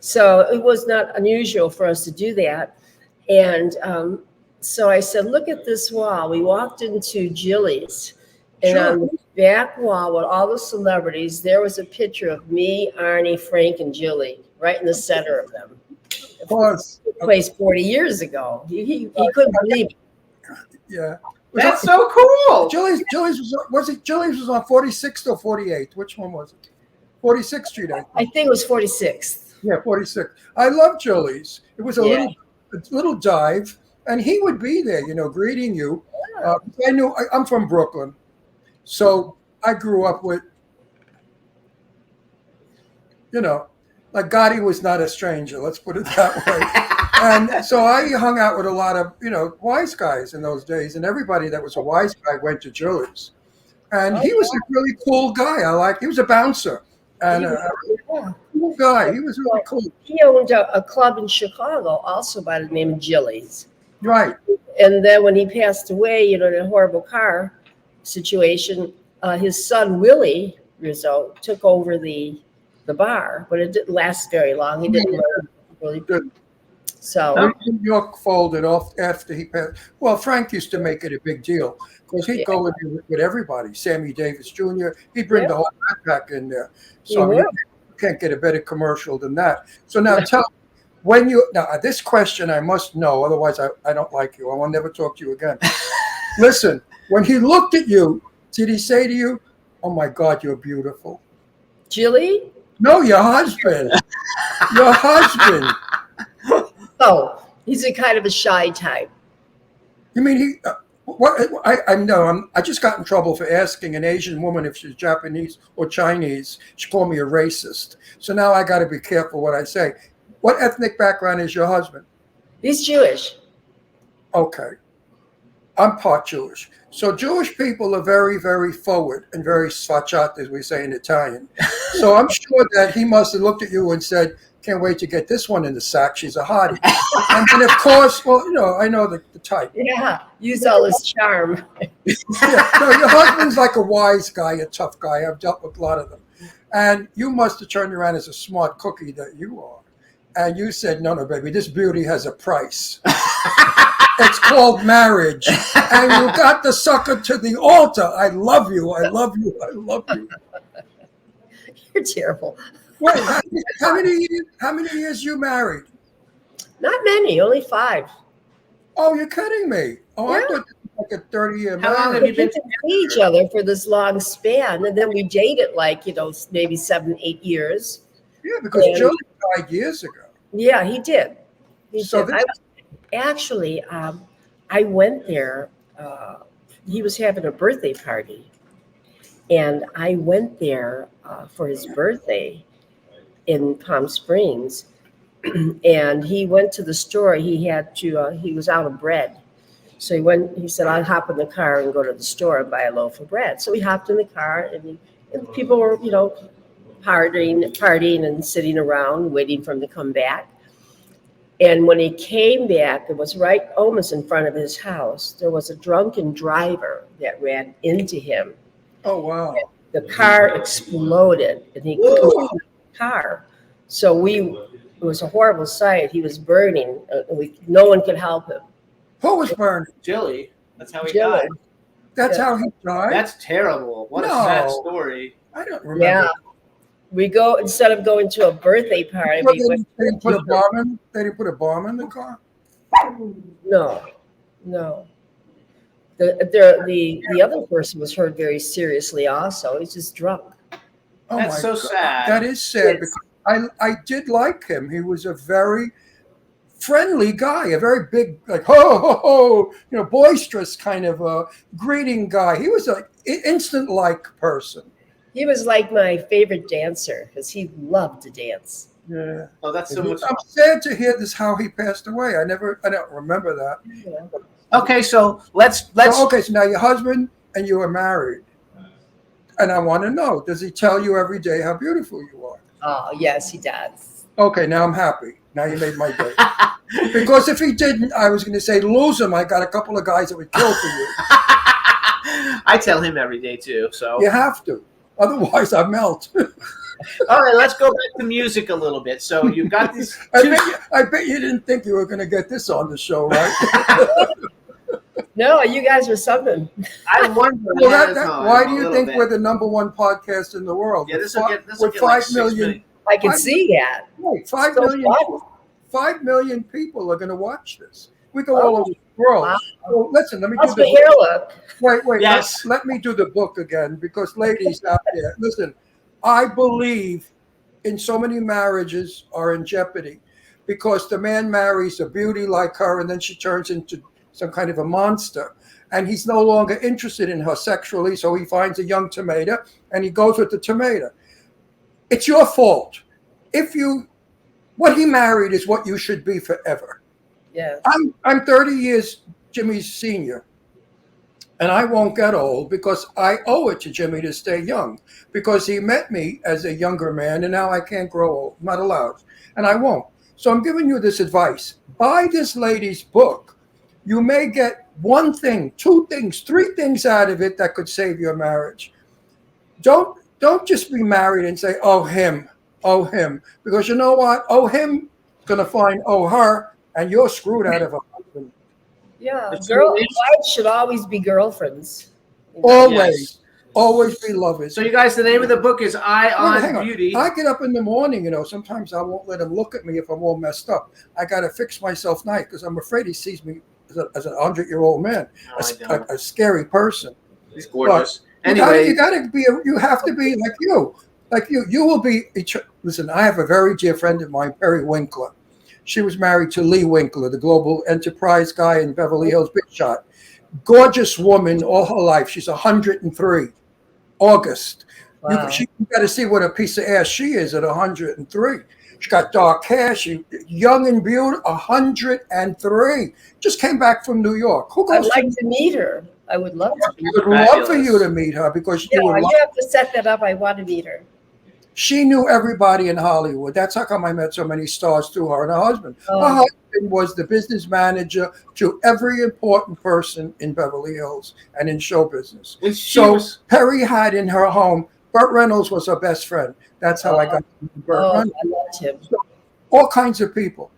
So it was not unusual for us to do that. And so I said, look at this wall. We walked into Jilly's. And on the back wall with all the celebrities, there was a picture of me, Arnie, Frank, and Jilly right in the center of them. Of course. Place 40 years ago. He couldn't believe it. Yeah. That's so cool. Jilly's was on 46th or 48th? Which one was it? 46th Street, I think. I think it was 46th. Yeah, 46th. I love Jilly's. It was a little dive, and he would be there, greeting you. I'm from Brooklyn, so I grew up with, like Gotti was not a stranger. Let's put it that way. And so I hung out with a lot of, wise guys in those days, and everybody that was a wise guy went to Julie's. And he was a really cool guy. He was a bouncer and a cool guy. He was really cool. He owned a club in Chicago also by the name of Jilly's. Right. And then when he passed away, in a horrible car situation, his son, Willie Rizzo, took over the bar, but it didn't last very long. He didn't learn really good. So New York folded off after he passed. Well, Frank used to make it a big deal because he'd go with everybody. Sammy Davis Jr. He'd bring the whole backpack in there. So you can't get a better commercial than that. So now tell me, this question I must know, otherwise I don't like you. I will never talk to you again. Listen, when he looked at you, did he say to you, "Oh my God, you're beautiful"? Jilly? No, your husband. Your husband. Oh, he's a kind of a shy type. You mean he? What? I know. I just got in trouble for asking an Asian woman if she's Japanese or Chinese. She called me a racist. So now I got to be careful what I say. What ethnic background is your husband? He's Jewish. Okay. I'm part Jewish. So Jewish people are very, very forward and very sfacciati, as we say in Italian. So I'm sure that he must have looked at you and said, "Can't wait to get this one in the sack. She's a hottie." And then, of course, I know the type. Yeah, use all his charm. No, your husband's like a wise guy, a tough guy. I've dealt with a lot of them. And you must have turned around as a smart cookie that you are. And you said, no, baby, this beauty has a price. It's called marriage. And you got the sucker to the altar. I love you. I love you. I love you. You're terrible. Wait, how many years you married? Not many, only 5. Oh, you're kidding me. Oh, Yeah. I thought it was like a 30-year How long marriage. have you been We didn't see each other for this long span, and then we dated maybe 7-8 years. Yeah, because And- Joe died years ago. Yeah, he did. So I was, actually, I went there. He was having a birthday party, and I went there for his birthday in Palm Springs. And he went to the store. He was out of bread. So he said, "I'll hop in the car and go to the store and buy a loaf of bread." So we hopped in the car, and people were, partying and sitting around waiting for him to come back. And when he came back, it was right almost in front of his house. There was a drunken driver that ran into him. Oh, wow. The car exploded, and he couldn't get out of the car. So it was a horrible sight. He was burning. No one could help him. Who was burning? Jilly? That's how he Jilly. died. That's Yeah. how he died? That's terrible. What a No. sad story. I don't remember. Yeah. Instead of going to a birthday party, But we they went. didn't put a bomb in? They didn't put a bomb in the car? No. The other person was hurt very seriously also. He's just drunk. Oh, That's my so God. sad. That is sad Yes. because I did like him. He was a very friendly guy, a very big, ho, ho, ho, boisterous kind of a greeting guy. He was an instant-like person. He was like my favorite dancer because he loved to dance. Yeah. Oh, that's so much. I'm sad to hear this, how he passed away. I don't remember that. Yeah. Okay, so let's. So now your husband and you are married. And I want to know, does he tell you every day how beautiful you are? Oh, yes, he does. Okay, now I'm happy. Now you made my day. Because if he didn't, I was going to say, lose him. I got a couple of guys that would kill for you. I tell him every day too. So You have to. Otherwise, I melt. all right, let's go back to music a little bit. So you've got these. I bet you didn't think you were going to get this on the show, right? No, you guys are something. I wonder. Why do you think we're the #1 podcast in the world? Yeah, this will get with like 5 6 million. million. I can see that. Right, 5 So million. fun. 5 million people are going to watch this. We go all over the world. Wow. So listen, let me How's do my hair look? Wait. Yes. Let me do the book again, because ladies out there, listen, I believe in so many marriages are in jeopardy because the man marries a beauty like her and then she turns into some kind of a monster. And he's no longer interested in her sexually, so he finds a young tomato and he goes with the tomato. It's your fault. what he married is what you should be forever. Yes. I'm 30 years Jimmy's senior, and I won't get old because I owe it to Jimmy to stay young, because he met me as a younger man, and now I can't grow old. I'm not allowed, and I won't. So I'm giving you this advice. Buy this lady's book. You may get one thing, two things, three things out of it that could save your marriage. Don't just be married and say, oh, him, because you know what? Oh, him going to find, oh, her, and you're screwed out of a husband. Yeah, wives should always be girlfriends. Always. Always be lovers. So you guys, the name of the book is Eye Hang on Beauty. I get up in the morning, sometimes I won't let him look at me if I'm all messed up. I got to fix myself nice because I'm afraid he sees me as a 100-year-old man, a scary person. He's gorgeous. But anyway, you have to be like you. Like you will be. Listen, I have a very dear friend of mine, Perry Winkler. She was married to Lee Winkler, the global enterprise guy in Beverly Hills, big shot. Gorgeous woman all her life. She's 103. August. Wow. You got to see what a piece of ass she is at 103. She got dark hair. She young and beautiful. 103. Just came back from New York. Who goes? I'd like to meet her. I would love to. I would love for you to meet her because You have to set that up. I want to meet her. She knew everybody in Hollywood. That's how come I met so many stars through her and her husband. Oh. Her husband was the business manager to every important person in Beverly Hills and in show business. So Perry had in her home, Burt Reynolds was her best friend. That's how I got to meet Burt Reynolds. I loved him. So, all kinds of people.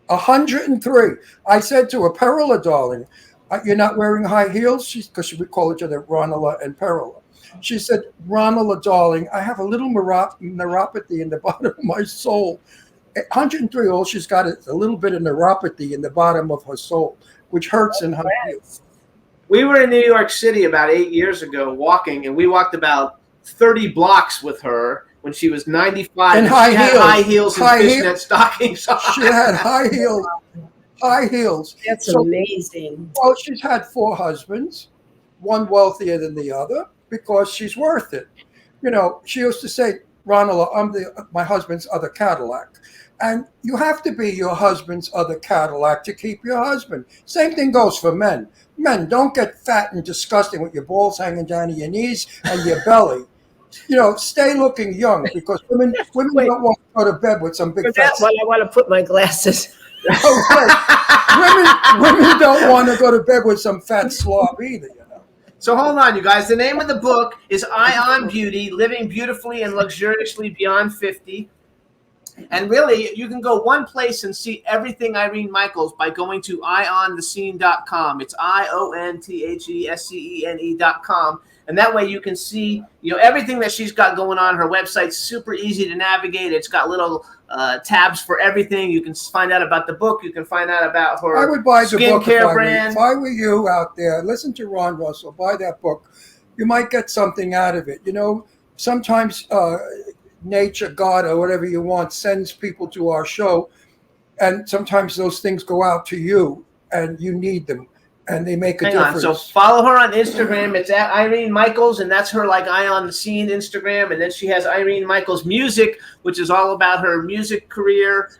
103. I said to her, Perilla, darling, you're not wearing high heels? Because we call each other Ronala and Perilla. She said, Ronala, darling, I have a little neuropathy in the bottom of my soul. At 103, all she's got is a little bit of neuropathy in the bottom of her soul, which hurts in her heels. We were in New York City about 8 years ago walking, and we walked about 30 blocks with her when she was 95. And she had high heels and fishnet stockings on. She had high heels. High heels. That's amazing. Well, she's had 4 husbands, one wealthier than the other, because she's worth it. She used to say, Ronald, I'm my husband's other Cadillac. And you have to be your husband's other Cadillac to keep your husband. Same thing goes for men. Men, don't get fat and disgusting with your balls hanging down to your knees and your belly. Stay looking young, because women don't want to go to bed with some big fat. That's why I want to put my glasses. Women don't want to go to bed with some fat slob either, So hold on, you guys. The name of the book is Eye on Beauty, Living Beautifully and Luxuriously Beyond 50. And really, you can go one place and see everything Irene Michaels by going to ionthescene.com. It's IONTHESCENE.com. And that way you can see, everything that she's got going on. Her website's super easy to navigate. It's got little tabs for everything. You can find out about the book. You can find out about her I would buy the book skincare brand. If I were you out there, listen to Ron Russell, buy that book. You might get something out of it. Sometimes nature, God, or whatever you want, sends people to our show. And sometimes those things go out to you and you need them. And they make a difference. So follow her on Instagram. It's at Irene Michaels, and that's her Eye on the Scene Instagram. And then she has Irene Michaels Music, which is all about her music career.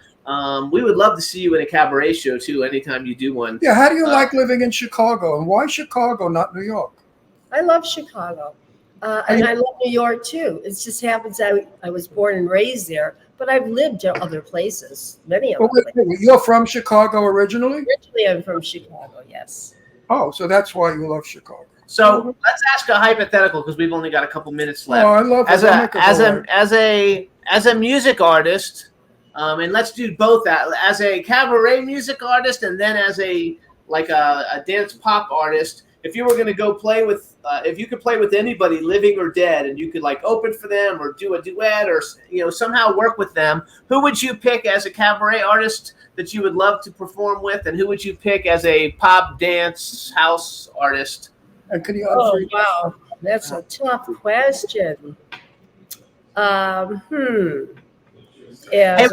We would love to see you in a cabaret show too, anytime you do one. Yeah, how do you like living in Chicago, and why Chicago, not New York? I love Chicago, and I love New York too. It just happens I was born and raised there, but I've lived in other places, many of them. You're from Chicago originally? Originally, I'm from Chicago, yes. Oh, so that's why you love Chicago. So let's ask a hypothetical, because we've only got a couple minutes left. Oh, I love it. As a music artist, and let's do both that. As a cabaret music artist, and then as a dance pop artist, if you were going to go play with, if you could play with anybody, living or dead, and you could open for them or do a duet or somehow work with them, who would you pick as a cabaret artist that you would love to perform with, and who would you pick as a pop dance house artist? And can you wow, that's a tough question. Yeah. Hey,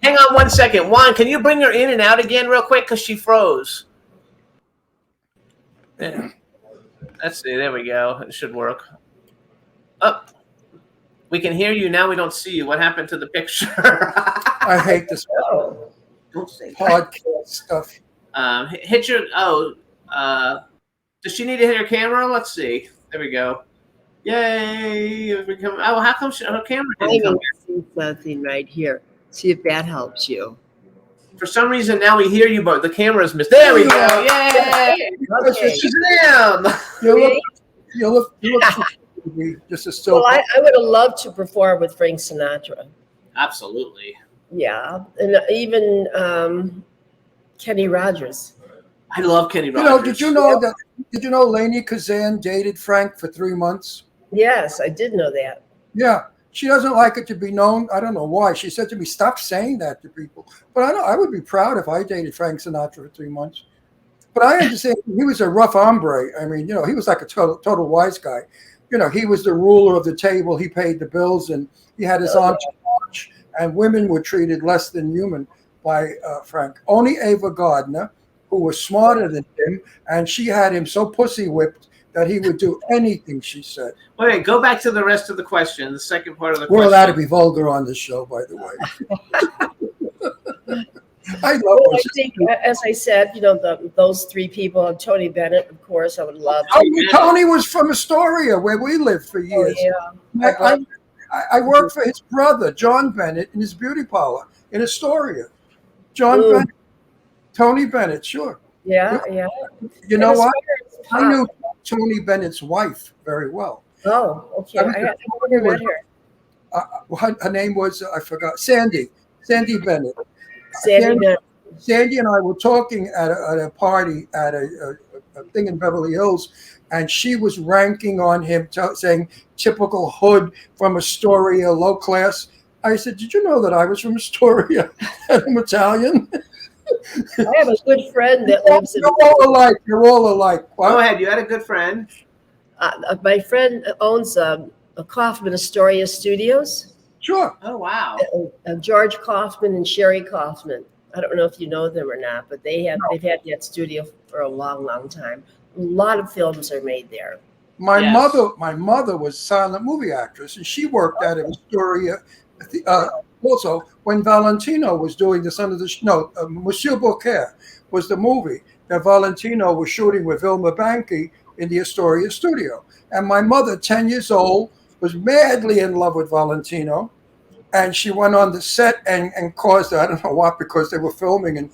hang on 1 second. Juan, can you bring her in and out again real quick, because she froze? Yeah. Let's see. There we go. It should work. Oh, We can hear you now. We don't see you. What happened to the picture? I hate this Oh, Don't say that. podcast stuff. Hit your. Does she need to hit her camera? Let's see. There we go. Yay! How come her camera I didn't come? can see something right here. See if that helps you. For some reason now we hear you, but the camera's missed. There we go! Yay! Okay. Shazam! You look just a still. Well, I would have loved to perform with Frank Sinatra. Absolutely. Yeah, and even Kenny Rogers. I love Kenny Rogers. Did you know Lainey Kazan dated Frank for 3 months? Yes, I did know that. Yeah. She doesn't like it to be known. I don't know why. She said to me, "Stop saying that to people." But I would be proud if I dated Frank Sinatra for 3 months. But I understand he was a rough hombre. I mean, he was like a total wise guy. He was the ruler of the table. He paid the bills, and he had his entourage. And women were treated less than human by Frank. Only Ava Gardner, who was smarter than him, and she had him so pussy whipped that he would do anything she said. Wait, go back to the rest of the question. The second part of the We're question. allowed to be vulgar on this show, by the way. I love Well, I think, as I said, those three people, Tony Bennett, of course, I would love to. Tony was from Astoria, where we lived for years. Yeah. I worked for his brother, John Bennett, in his beauty parlor in Astoria. John Bennett, Tony Bennett, sure. Yeah. You know what? I Pop. knew Tony Bennett's wife very well. Oh, okay. I never met her. Her name was, I forgot, Sandy Bennett. Sandy Bennett. Sandy and I were talking at a party at a thing in Beverly Hills, and she was ranking on him, saying typical hood from Astoria, low class. I said, "Did you know that I was from Astoria and I'm Italian?" I have a good friend that lives in. You're all alike. You're all alike. Go ahead. You had a good friend. My friend owns a Kaufman Astoria Studios. Sure. Oh, wow. George Kaufman and Sherry Kaufman. I don't know if you know them or not, but they've had that studio for a long, long time. A lot of films are made there. My mother was a silent movie actress, and she worked at Astoria. Also, when Valentino was doing the Son of the Monsieur Beaucaire was the movie that Valentino was shooting with Vilma Banky in the Astoria studio. And my mother, 10 years old, was madly in love with Valentino. And she went on the set and caused, I don't know what, because they were filming, and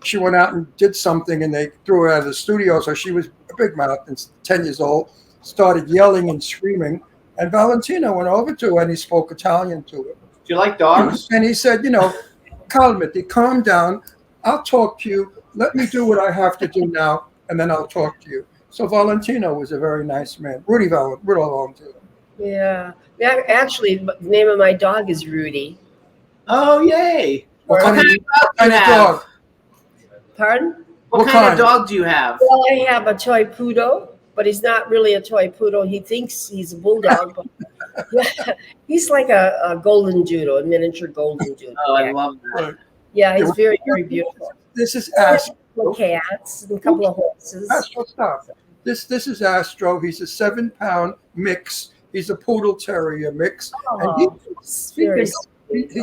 she went out and did something, and they threw her out of the studio. So she was a big mouth and 10 years old, started yelling and screaming. And Valentino went over to her and he spoke Italian to her. Do you like dogs? And he said, calmati, calm down. I'll talk to you. Let me do what I have to do now, and then I'll talk to you. So Valentino was a very nice man. Rudy Valentino. Yeah. Actually, the name of my dog is Rudy. Oh, yay. What kind of dog? Pardon? What kind of dog do you have? Well, I have a toy poodle, but he's not really a toy poodle. He thinks he's a bulldog, but he's like a golden doodle, a miniature golden doodle. Oh, I love that. Yeah, he's very, very beautiful. This is Astro. Cats and a couple of horses. Astro, stop. This is Astro. He's a 7-pound mix. He's a poodle terrier mix. And he thinks he's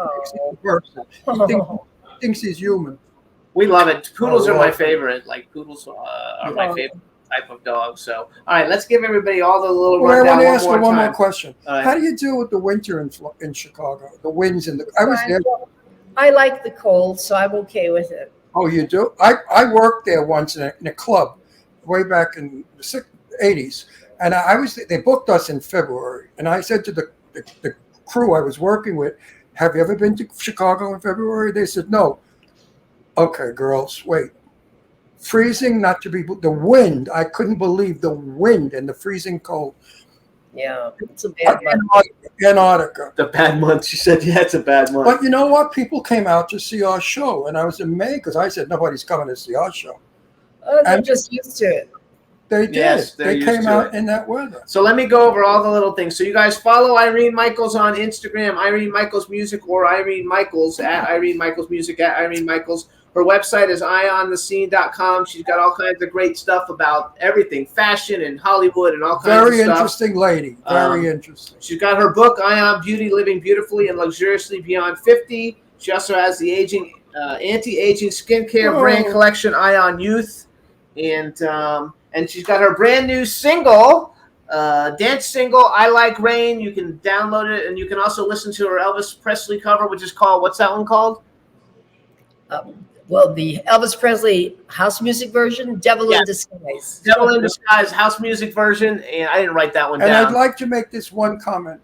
a person. He thinks he's human. We love it. Poodles are my favorite. Like, poodles are my favorite type of dog. So, all right, let's give everybody all the little rundown. I want to ask you one more question. Right. How do you deal with the winter in Chicago? The winds and I was there. I like the cold, so I'm okay with it. Oh, you do? I worked there once in a club way back in the 80s. And they booked us in February. And I said to the crew I was working with, "Have you ever been to Chicago in February?" They said, "No." Okay, girls, wait. Freezing, not to be, the wind. I couldn't believe the wind and the freezing cold. Yeah, it's a bad month. Antarctica. The bad month. She said, yeah, it's a bad month. But you know what? People came out to see our show. And I was amazed because I said, nobody's coming to see our show. They're just used to it. They did. Yes, they're they used came to out it. in that weather. So let me go over all the little things. So you guys follow Irene Michaels on Instagram, Irene Michaels Music, or Irene Michaels at Irene Michaels Music at Irene Michaels. Her website is ionthescene.com. She's got all kinds of great stuff about everything, fashion and Hollywood and all kinds of Very stuff. interesting lady. Very interesting. She's got her book, Ion Beauty, Living Beautifully and Luxuriously Beyond 50. She also has the anti-aging skincare brand collection, Ion Youth. And she's got her brand new single, dance single, I Like Rain. You can download it, and you can also listen to her Elvis Presley cover, which is called, what's that one called? Well, the Elvis Presley house music version, Devil in Disguise. Devil in Disguise house music version, and I didn't write that one And down. I'd like to make this one comment.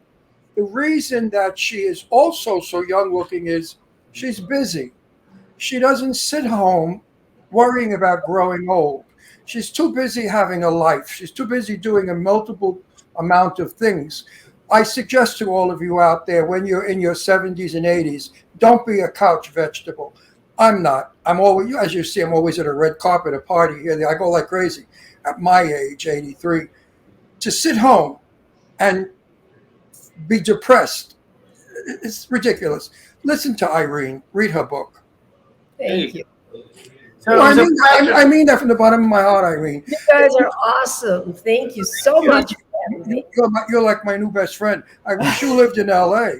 The reason that she is also so young looking is she's busy. She doesn't sit home worrying about growing old. She's too busy having a life. She's too busy doing a multiple amount of things. I suggest to all of you out there, when you're in your 70s and 80s, don't be a couch vegetable. I'm not. I'm always, as you see, I'm always at a red carpet, a party here. I go like crazy at my age, 83. To sit home and be depressed, it's ridiculous. Listen to Irene. Read her book. Thank you. So I mean that from the bottom of my heart, Irene. You guys are awesome. Thank you so much for having me. You're like my new best friend. I wish you lived in LA.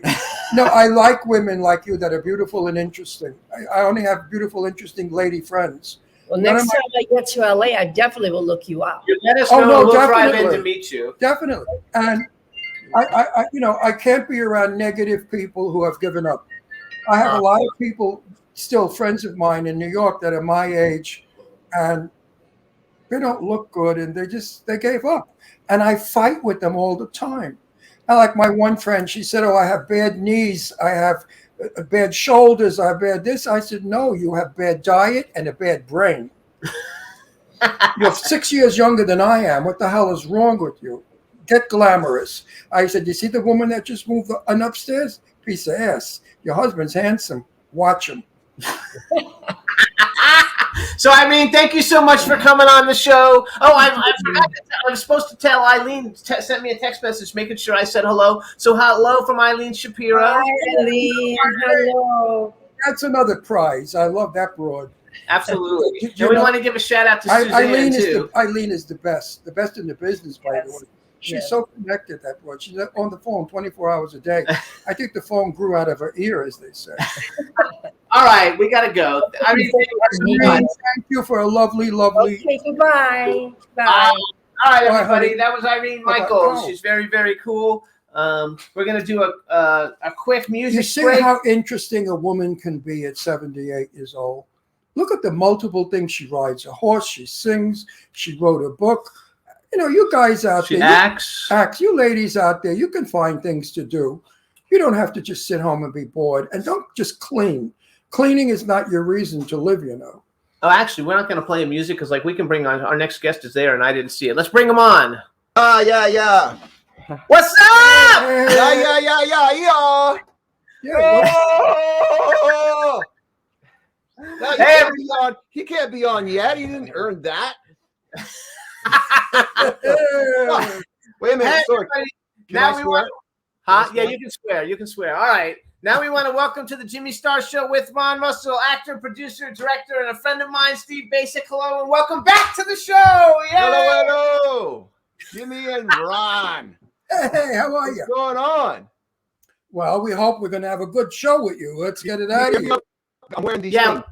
No, I like women like you that are beautiful and interesting. I only have beautiful, interesting lady friends. Well, next time I get to LA, I definitely will look you up. You let us know. We'll drive in to meet you. Definitely. And I can't be around negative people who have given up. I have a lot of people, still friends of mine in New York, that are my age, and they don't look good, and they gave up. And I fight with them all the time. I like my one friend, she said, I have bad knees, I have bad shoulders, I have bad this. I said, no, you have bad diet and a bad brain. You're 6 years younger than I am. What the hell is wrong with you? Get glamorous. I said, you see the woman that just moved upstairs? Piece of ass. Your husband's handsome. Watch him. So, Irene, thank you so much for coming on the show. Oh, I forgot. I was supposed to tell Eileen, sent me a text message making sure I said hello. So, hello from Eileen Shapiro. Hi, Eileen. Hello. That's another prize. I love that broad. Absolutely. And we want to give a shout out to Suzanne, too. Eileen is the best in the business, by the way. She's so connected, that broad. She's on the phone 24 hours a day. I think the phone grew out of her ear, as they say. All right, we got to go. Irene, thank you for a lovely. Okay, goodbye. Bye. All right, everybody. That was Irene Michaels. She's very, very cool. We're going to do a quick music You see break. how interesting a woman can be at 78 years old? Look at the multiple things she rides a horse, she sings, she wrote a book. You guys out there. Acts. You ladies out there, you can find things to do. You don't have to just sit home and be bored. And don't just clean. Cleaning is not your reason to live, Oh, actually, we're not going to play music because, we can bring on our next guest is there, and I didn't see it. Let's bring him on. Yeah. What's up? Yeah. Oh! He can't be on yet. He didn't earn that. Wait a minute. Hey, Sorry. Now we want. Yeah, you can swear. You can swear. All right. Now we want to welcome to the Jimmy Star Show with Ron Russell, actor, producer, director, and a friend of mine, Steve Bacic. Hello, and welcome back to the show. Yay! Hello. Jimmy and Ron. Hey, how are you? What's going on? Well, we hope we're going to have a good show with you. Let's get it out of here. I'm wearing these Yeah. things.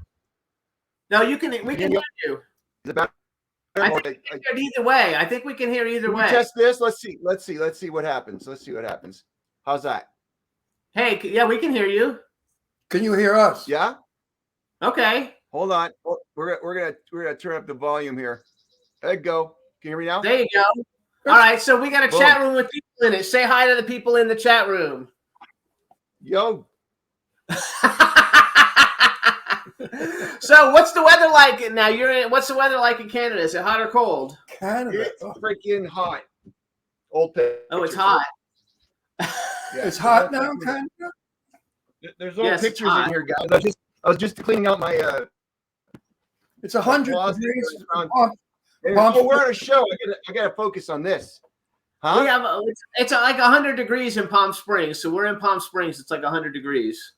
No, we can hear you. Is it better? I think we can hear either way. I think we can hear either way. Test this. Let's see what happens. How's that? Hey, yeah, we can hear you. Can you hear us? Yeah. Okay. Hold on. We're gonna turn up the volume here. There you go. Can you hear me now? There you go. All right, so we got a chat room with people in it. Say hi to the people in the chat room. Yo. So, what's the weather like now? What's the weather like in Canada? Is it hot or cold? Canada. It's freaking hot. Old picture. Oh, it's hot. Yeah. It's hot now in Canada? There's old pictures in here, guys. I was just cleaning out my It's 100 degrees. Palm Oh, we're on a show. I gotta focus on this. Huh? We have it's like 100 degrees in Palm Springs, so we're in Palm Springs. It's like 100 degrees.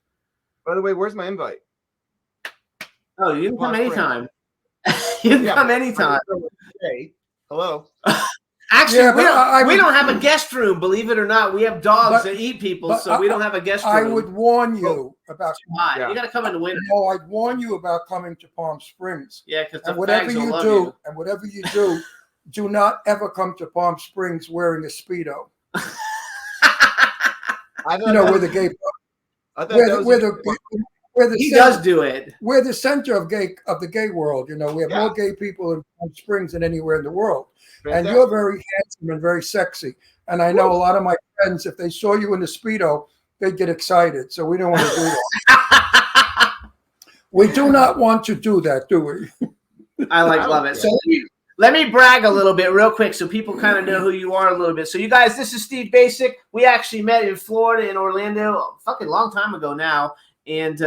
By the way, where's my invite? Oh, you can come Palm Springs. anytime. You can come anytime. Hey, hello. Actually, Yeah, we don't have a guest room, believe it or not. We have dogs that eat people, so we don't have a guest room. I would warn you about. Yeah. You got to come in the winter. No, I'd warn you about coming to Palm Springs. Yeah, because and whatever you do, do not ever come to Palm Springs wearing a Speedo. Where the gay. He does do it. We're the center of the gay world. We have more gay people in Palm Springs than anywhere in the world. Fantastic. And you're very handsome and very sexy. And I know a lot of my friends, if they saw you in the Speedo, they'd get excited. So we don't want to do that. We do not want to do that, do we? I love it. So let me brag a little bit real quick so people kind of know who you are a little bit. So you guys, this is Steve Bacic. We actually met in Florida, in Orlando, a fucking long time ago now. And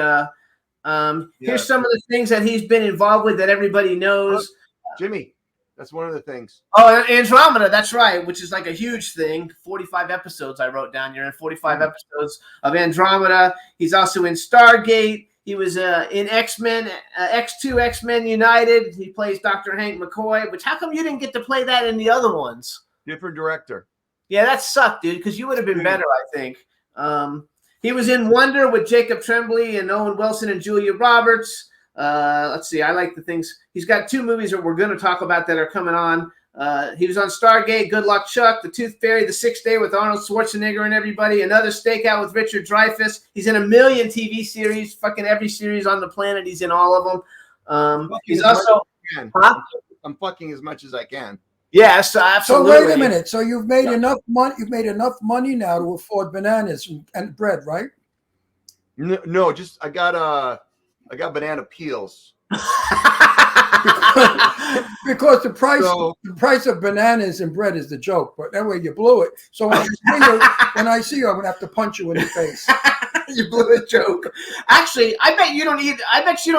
here's some of the things that he's been involved with that everybody knows. Jimmy, that's one of the things. Oh, Andromeda, that's right, which is like a huge thing. 45 episodes I wrote down here, and 45 episodes of Andromeda. He's also in Stargate. He was in X-Men, X2 X-Men United. He plays Dr. Hank McCoy, which how come you didn't get to play that in the other ones? Different director. Yeah, that sucked, dude, because you would have been better, I think. He was in Wonder with Jacob Tremblay and Owen Wilson and Julia Roberts. Let's see. I like the things. He's got 2 movies that we're going to talk about that are coming on. He was on Stargate, Good Luck Chuck, The Tooth Fairy, The Sixth Day with Arnold Schwarzenegger and everybody, Another Stakeout with Richard Dreyfuss. He's in a million TV series, fucking every series on the planet. He's in all of them. He's also. I'm fucking as much as I can. Yes, absolutely. So wait a minute. So you've made enough money. You've made enough money now to afford bananas and bread, right? No, just I got banana peels. because the price of bananas and bread is the joke. But anyway, you blew it. So when I see you, I'm gonna have to punch you in the face. You blew a joke. Actually, I bet you don't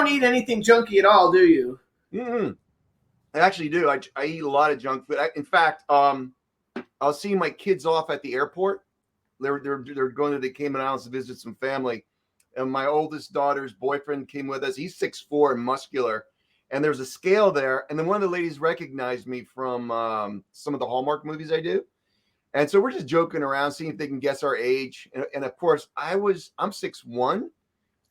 eat anything junky at all, do you? Mm-hmm. I actually do. I eat a lot of junk food. In fact, I was seeing my kids off at the airport. They're going to the Cayman Islands to visit some family, and my oldest daughter's boyfriend came with us. He's 6'4" and muscular, and there's a scale there. And then one of the ladies recognized me from some of the Hallmark movies I do, and so we're just joking around, seeing if they can guess our age. And of course, I'm 6'1".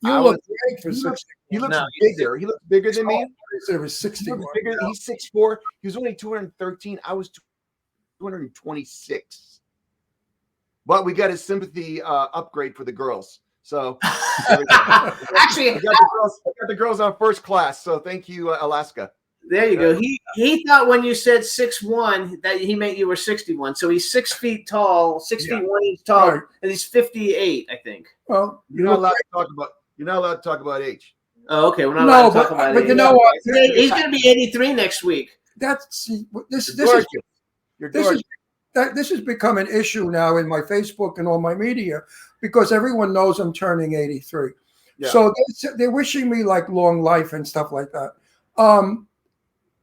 You look great for 60. He looks bigger. He looks bigger than me. It was 60. He's 6'4". He was only 213. I was 226. But we got a sympathy upgrade for the girls. So actually, I got the girls on first class. So thank you, Alaska. There you go. He thought when you said 6'1" that he meant you were 61. So he's 6 feet tall, 6 feet 1 inch tall, and he's 58, I think. Well, you're not allowed to talk about age. Oh, okay. We're not allowed to talk about but age. You know what? He's going to be 83 next week. This has become an issue now in my Facebook and all my media because everyone knows I'm turning 83. Yeah. So they're wishing me like long life and stuff like that.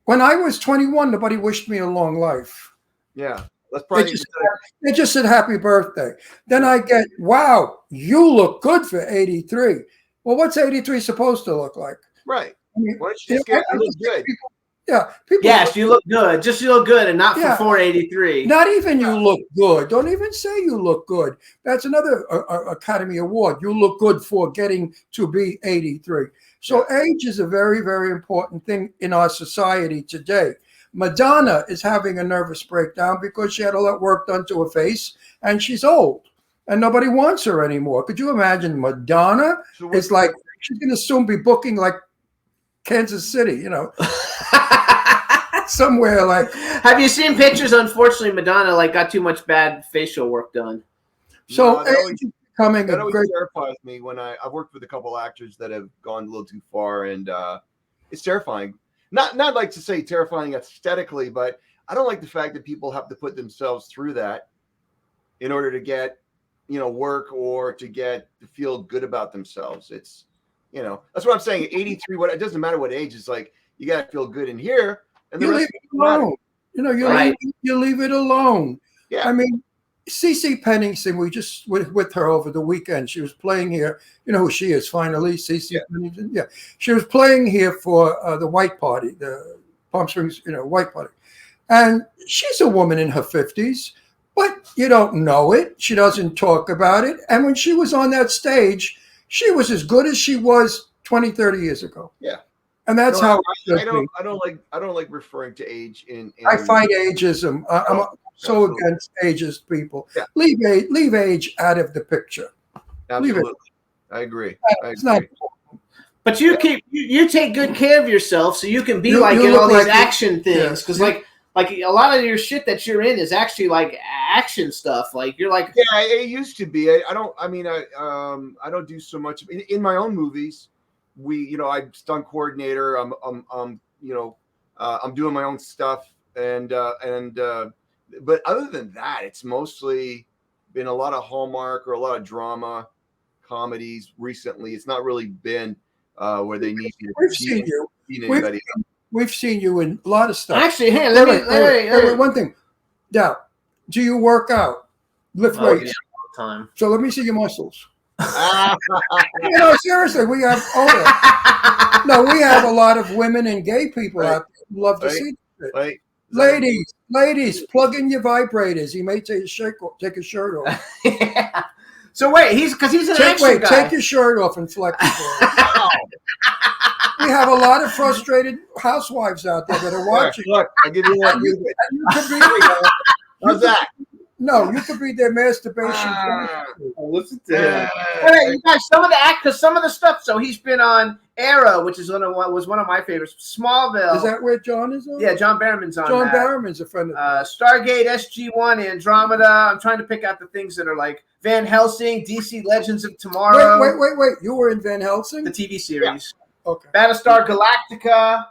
When I was 21, nobody wished me a long life. Yeah. They just said happy birthday. Then I get, wow, you look good for 83. Well, what's 83 supposed to look like? Right. I mean, why don't you just get good? Yes, you look good. Just you look good and not for 483. Not even you look good. Don't even say you look good. That's another Academy Award. You look good for getting to be 83. So age is a very, very important thing in our society today. Madonna is having a nervous breakdown because she had all that work done to her face and she's old and nobody wants her anymore. Could you imagine Madonna? It's like she's going to soon be booking like Kansas City, somewhere like. Have you seen pictures? Unfortunately, Madonna got too much bad facial work done. So age is becoming that always terrifies me when I've worked with a couple actors that have gone a little too far, and it's terrifying. Not like to say terrifying aesthetically, but I don't like the fact that people have to put themselves through that in order to get, work or to feel good about themselves. It's, that's what I'm saying. 83, it doesn't matter what age. It's like, you got to feel good in here, and the You rest leave it alone. You know, you leave it alone. Yeah. I mean, CeCe Pennington, we just with her over the weekend. She was playing here. You know who she is, finally, CeCe Pennington. Yeah, she was playing here for the White Party, the Palm Springs, White Party, and she's a woman in her 50s, but you don't know it. She doesn't talk about it. And when she was on that stage, she was as good as she was 20, 30 years ago. Yeah. And that's how I don't like referring to age in I find ageism. I'm so against ageist people. Yeah. Leave age out of the picture. Absolutely. I agree. It's not. But you take good care of yourself so you can be You in look all these like action things. Because like a lot of your shit that you're in is actually like action stuff. Like you're like it used to be. I don't do so much in my own movies. I'm stunt coordinator. I'm doing my own stuff but other than that, it's mostly been a lot of Hallmark or a lot of drama comedies recently. It's not really been where they need you. We've seen you in a lot of stuff. Actually, hey, wait, one thing. Now, do you work out? Lift weights? Yeah, all the time. So let me see your muscles. Seriously, we have we have a lot of women and gay people out there who love to see it. Ladies, plug in your vibrators. He may take his shirt off. Yeah. So wait, he's an action guy. Take your shirt off and flex it. We have a lot of frustrated housewives out there that are watching. Look, I'll give you one. How's that? No, you could be their masturbation. Listen to him. Hey, you guys, some of the stuff. So he's been on Arrow, which is was one of my favorites. Smallville. Is that where John is on? Yeah, John Barrowman's on. John Barrowman's a friend of Stargate, SG-1, Andromeda. I'm trying to pick out the things that are like Van Helsing, DC Legends of Tomorrow. Wait. You were in Van Helsing? The TV series. Yeah. Okay. Battlestar Galactica.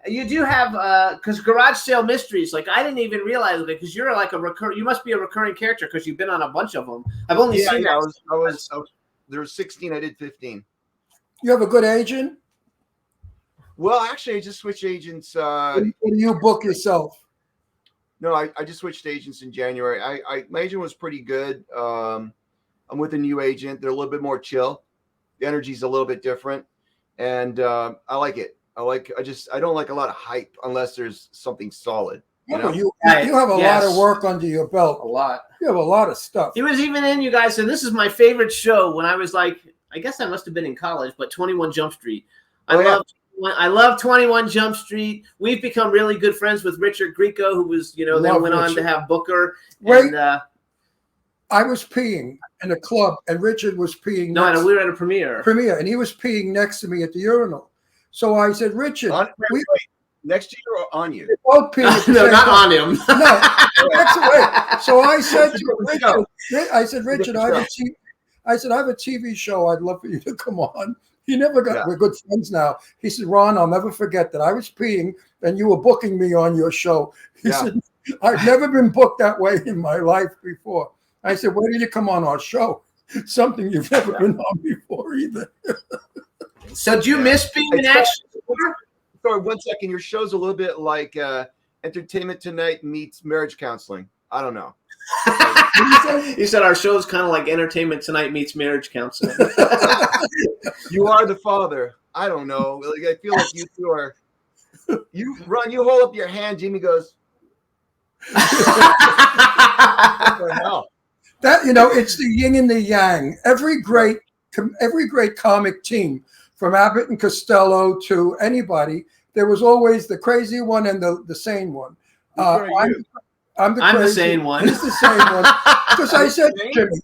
You do have because Garage Sale Mysteries. Like I didn't even realize it because you're like you must be a recurring character because you've been on a bunch of them. I've only seen that. There were 16. I did 15. You have a good agent? Well, actually, I just switched agents. Or do you book yourself? No, I just switched agents in January. My agent was pretty good. I'm with a new agent. They're a little bit more chill. The energy's a little bit different, and I like it. I don't like a lot of hype unless there's something solid. You have a lot of work under your belt. A lot. You have a lot of stuff. He was even in, you guys, and this is my favorite show when I was like, I guess I must have been in college, but 21 Jump Street. I love 21 Jump Street. We've become really good friends with Richard Grieco, who was, then went on to have Booker. And, I was peeing in a club, and Richard was peeing. No, we were at a premiere, and he was peeing next to me at the urinal. So I said, Richard, next to you or on you? Both peeing. No, not on him. No, that's the way. So I said to Richard, Richard, I have a TV show. I'd love for you to come on. He never got. We're good friends now. He said, Ron, I'll never forget that I was peeing and you were booking me on your show. He said, I've never been booked that way in my life before. I said, where did you come on our show? Something you've never been on before either. So do you miss being an action? Sorry, 1 second. Your show's a little bit like Entertainment Tonight meets marriage counseling. I don't know. He said our show's kind of like Entertainment Tonight meets marriage counseling. You are the father. I don't know. Like, I feel like you two are. You run. You hold up your hand. Jimmy goes. What the hell? That it's the yin and the yang. Every great comic team, from Abbott and Costello to anybody, there was always the crazy one and the sane one. I'm the sane one. He's the sane one. Because I said, Jimmy,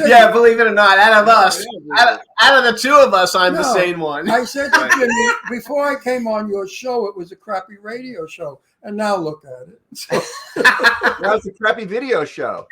yeah, believe it or not, out of us, out of the two of us, I'm the sane one. I said to Jimmy, before I came on your show, it was a crappy radio show. And now look at it. So, now it's a crappy video show.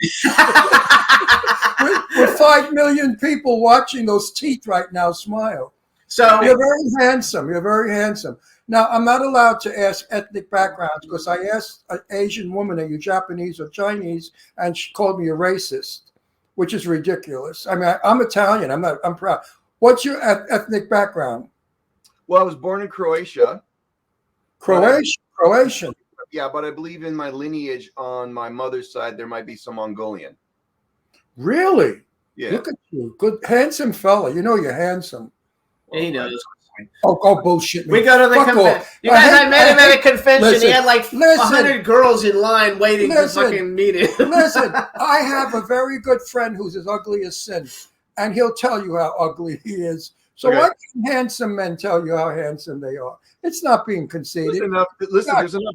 with 5 million people watching those teeth right now smile. So you're very handsome. You're very handsome. Now, I'm not allowed to ask ethnic backgrounds because I asked an Asian woman, are you Japanese or Chinese? And she called me a racist, which is ridiculous. I mean, I'm Italian. I'm proud. What's your ethnic background? Well, I was born in Croatia. Croatian. Yeah, but I believe in my lineage on my mother's side there might be some Mongolian. Really? Yeah. Look at you, good, handsome fella. You know you're handsome. Yeah, he knows. Oh, bullshit! We go to the Fuck convention. off. You guys, I met him at a hate- convention. Listen, He had like listen. 100 girls in line waiting to Listen. fucking meet him. Listen, I have a very good friend who's as ugly as sin, and he'll tell you how ugly he is. So Okay. why can't handsome men tell you how handsome they are? It's not being conceited. Listen, God, there's enough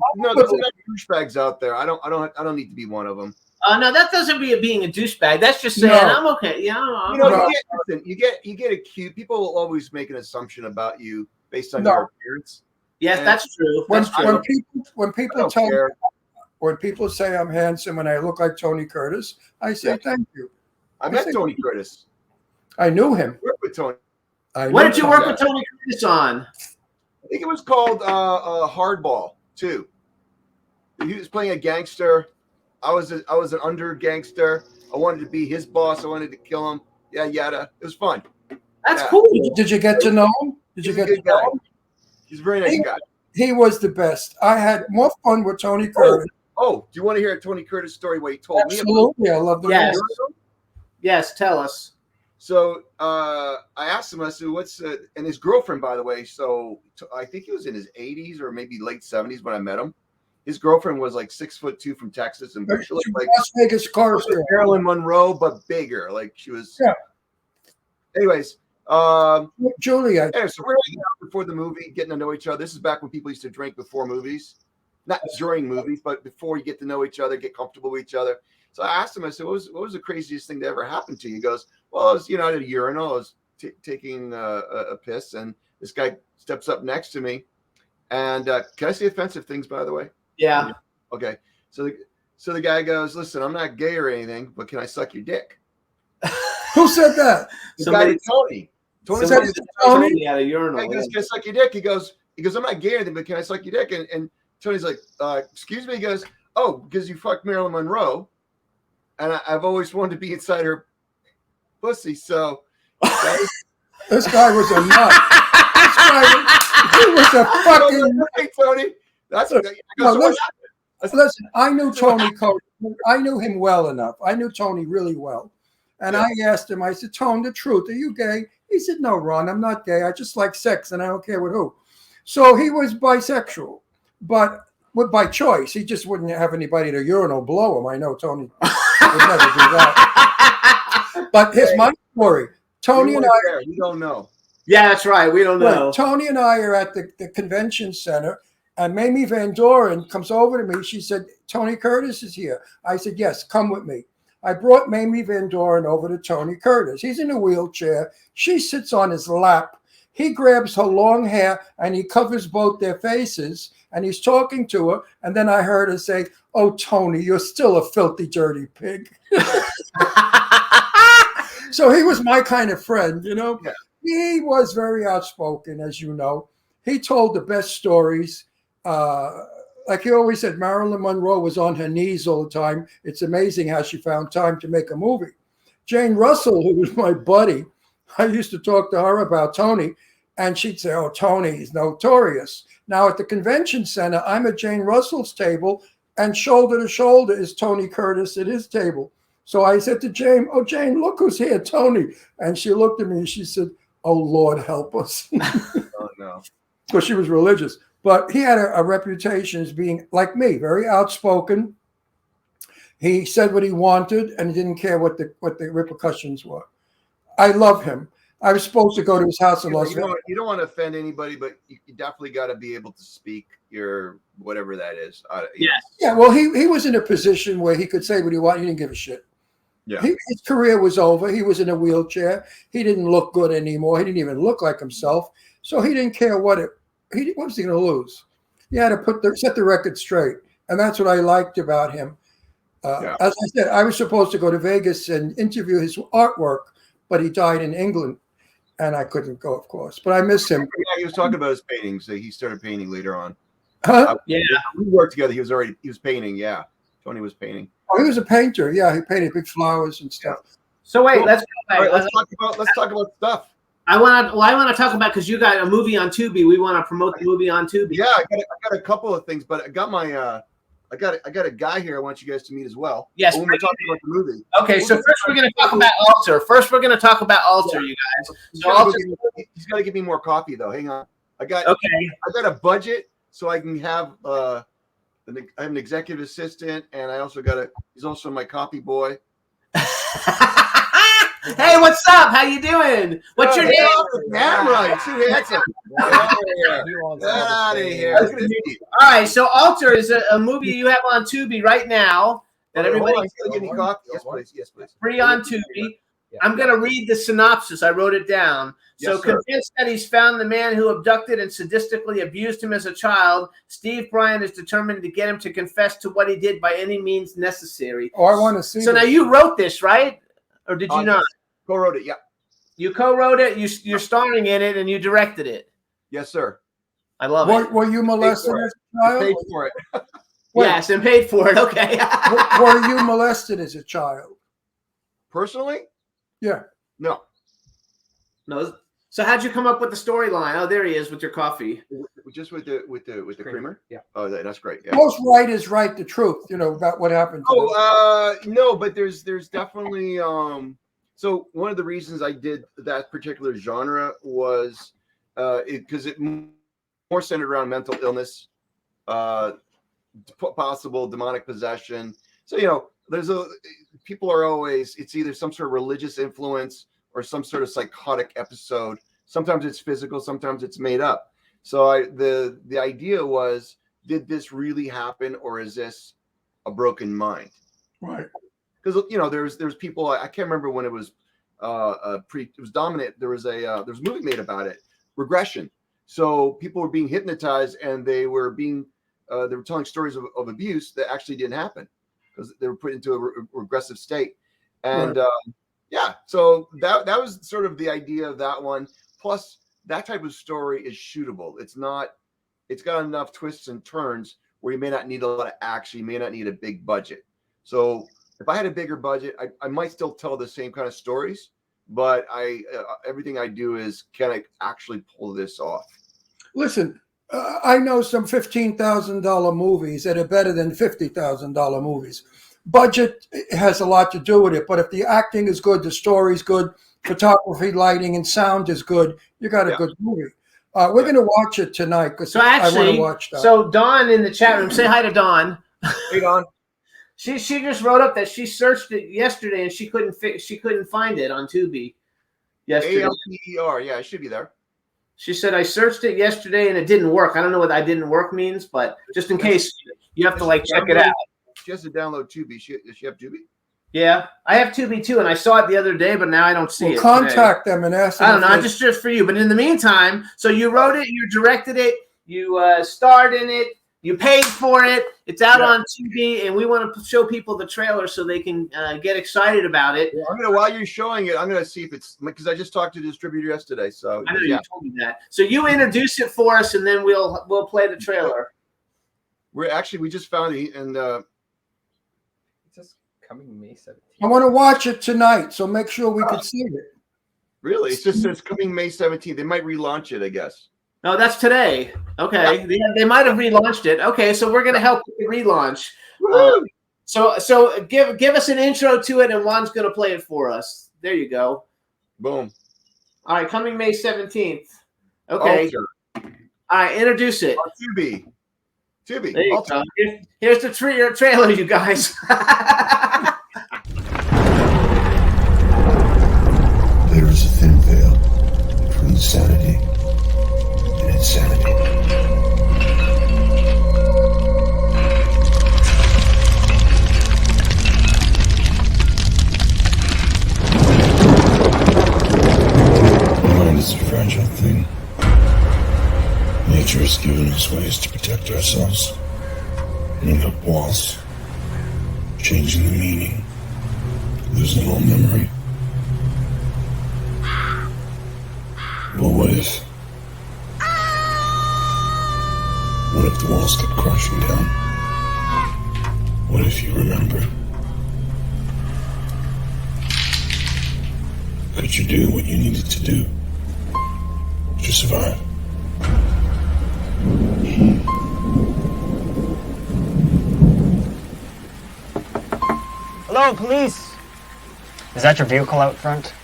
douchebags out there. I don't need to be one of them. No, that doesn't be being a douchebag. That's just saying No. I'm okay. Yeah, I'm You know, okay. you get acute. People will always make an assumption about you based on No. your appearance. Yes, And that's true. When That's true. people tell me, when people say I'm handsome and I look like Tony Curtis, I say thank you. I met Tony Curtis. I knew him. I worked with Tony. What did you work with Tony Curtis on? I think it was called Hardball 2. He was playing a gangster. I was an under gangster. I wanted to be his boss. I wanted to kill him. Yada. It was fun. That's cool. Did you get to know him? Did you He's a get to good guy. know him? He's a very nice guy. He was the best. I had more fun with Tony Curtis. Oh, do you want to hear a Tony Curtis story what he told me about? Absolutely. I love the Yes. movie. Yes, tell us. So I asked him, I said, what's and his girlfriend, by the way, I think he was in his 80s or maybe late 70s when I met him. His girlfriend was like 6'2" from Texas, and she looked like Las Vegas cars. Marilyn Monroe, but bigger. Like she was. Yeah. Anyways, Julia. yeah, so we're hanging out before the movie, getting to know each other. This is back when people used to drink before movies, not during movies, but before you get to know each other, get comfortable with each other. So I asked him, I said, what was the craziest thing that ever happened to you? He goes, well, I was, at a urinal, I was taking a piss, and this guy steps up next to me. And can I say offensive things, by the way? Yeah. Okay. So the guy goes, listen, I'm not gay or anything, but can I suck your dick? Who said that? The guy, Tony. Tony Somebody said, said Tony? Tony at a urinal. I goes, can I suck your dick? He goes, I'm not gay or anything, but can I suck your dick? And Tony's like, excuse me. He goes, oh, because you fucked Marilyn Monroe. And I've always wanted to be inside her pussy. So this guy was a nut. He was a fucking. Hey, Tony. Listen, I knew Tony Curtis. I knew him well enough. I knew Tony really well. And I asked him, I said, Tone, the truth, are you gay? He said, no, Ron, I'm not gay. I just like sex and I don't care with who. So he was bisexual, but by choice. He just wouldn't have anybody to urinal blow him. I know Tony would never do that. But here's my story. Tony and I. We don't know. Yeah, that's right. We don't know. Well, Tony and I are at the convention center, and Mamie Van Doren comes over to me. She said, Tony Curtis is here. I said, yes, come with me. I brought Mamie Van Doren over to Tony Curtis. He's in a wheelchair. She sits on his lap. He grabs her long hair, and he covers both their faces, and he's talking to her. And then I heard her say, oh, Tony, you're still a filthy, dirty pig. So he was my kind of friend, Yeah. He was very outspoken, as you know. He told the best stories. Like he always said, Marilyn Monroe was on her knees all the time. It's amazing how she found time to make a movie. Jane Russell, who was my buddy, I used to talk to her about Tony, and she'd say, oh, Tony is notorious. Now at the convention center, I'm at Jane Russell's table, and shoulder to shoulder is Tony Curtis at his table. So I said to Jane, oh, Jane, look who's here, Tony. And she looked at me and she said, oh, Lord, help us. Oh, no. Because she was religious. But he had a reputation as being, like me, very outspoken. He said what he wanted, and he didn't care what the repercussions were. I love him. I was supposed to go to his house in Las Vegas. You don't want to offend anybody, but you definitely got to be able to speak your whatever that is. Yes. Yeah, well, he was in a position where he could say what he wanted. He didn't give a shit. Yeah. His career was over. He was in a wheelchair. He didn't look good anymore. He didn't even look like himself. So he didn't care what was he going to lose? He had to set the record straight. And that's what I liked about him. As I said, I was supposed to go to Vegas and interview his artwork, but he died in England. And I couldn't go, of course. But I miss him. Yeah, he was talking about his paintings. He started painting later on. Huh? Yeah. We worked together. He was painting. Yeah. Tony was painting. Oh, he was a painter. Yeah, he painted big flowers and stuff. So wait, let's go back. All right, let's talk about stuff. I want to talk about, because you got a movie on Tubi. We want to promote the movie on Tubi. Yeah, I got a couple of things, but I got my I got a guy here I want you guys to meet as well. Yes, when we're talking about the movie. Okay, so first we're going to talk about Alter. You guys. So He's got to give me more coffee though. Hang on. I got a budget so I can have I have an executive assistant, and I also he's also my coffy boy. Hey, what's up? How you doing? What's your name? Camera, too handsome. Get out of here. All right, so Alter is a movie you have on Tubi right now that everybody's give me coffee. Yes, please. Yes, please. free on Tubi. I'm going to read the synopsis. I wrote it down. So, convinced that he's found the man who abducted and sadistically abused him as a child, Steve Bryant is determined to get him to confess to what he did by any means necessary. Oh, I want to see. So now you wrote this, right? Or did you not? Co-wrote it, yeah. You co-wrote it, you're starring in it, and you directed it. Yes, sir. I love it. Were you molested as a child? Paid for it. Yes, and paid for it. Okay. Were you molested as a child? Personally? Yeah. No. So how'd you come up with the storyline? Oh, there he is with your coffee. Just with the creamer? Yeah. Oh, that's great. Yeah. Most writers write the truth, about what happened to them. No, but there's definitely so one of the reasons I did that particular genre was because it more centered around mental illness, possible demonic possession. So people are always, it's either some sort of religious influence or some sort of psychotic episode. Sometimes it's physical, sometimes it's made up. So the idea was, did this really happen, or is this a broken mind? Right. Because there's people, I can't remember when it was it was dominant. There was a movie made about it, regression. So people were being hypnotized, and they were telling stories of abuse that actually didn't happen because they were put into a regressive state. And so that was sort of the idea of that one. Plus, that type of story is shootable. It's got enough twists and turns where you may not need a lot of action. You may not need a big budget. So if I had a bigger budget, I might still tell the same kind of stories, but everything I do is, can I actually pull this off? Listen, I know some $15,000 movies that are better than $50,000 movies. Budget has a lot to do with it, but if the acting is good, the story's good, photography, lighting, and sound is good, you got a good movie. We're going to watch it tonight because I want to watch that. So Dawn in the chat room, say hi to Dawn. Hey, Dawn. She just wrote up that she searched it yesterday and she couldn't find it on Tubi yesterday. ALTER, yeah, it should be there. She said, I searched it yesterday and it didn't work. I don't know what I didn't work means, but just in case, you have to check it out. She has to download Tubi. Does she have Tubi? Yeah, I have Tubi too, and I saw it the other day, but now I don't see it. Contact them and ask them. I don't know, just for you. But in the meantime, so you wrote it, you directed it, you starred in it, you paid for it. It's out on TV, and we want to show people the trailer so they can get excited about it. Yeah, while you're showing it, I'm gonna see if it's, because I just talked to the distributor yesterday. So I know you told me that. So you introduce it for us, and then we'll play the trailer. We just found it, and it's just coming May 17th. I want to watch it tonight, so make sure we can see it. Really, it's just says coming May 17th. They might relaunch it, I guess. No, that's today. Okay, they might have relaunched it. Okay, so we're gonna help with the relaunch. So give us an intro to it, and Juan's gonna play it for us. There you go. Boom. All right, coming May 17th. Okay. All right, introduce it. Tubi. There you go. Here's the trailer, you guys. There is a thin veil between sanity and insanity. The mind is a fragile thing. Nature has given us ways to protect ourselves. Putting up walls, changing the meaning, losing all memory. But what if the walls kept crashing down? What if you remember? Could you do what you needed to do you survive. Hello, police. Is that your vehicle out front?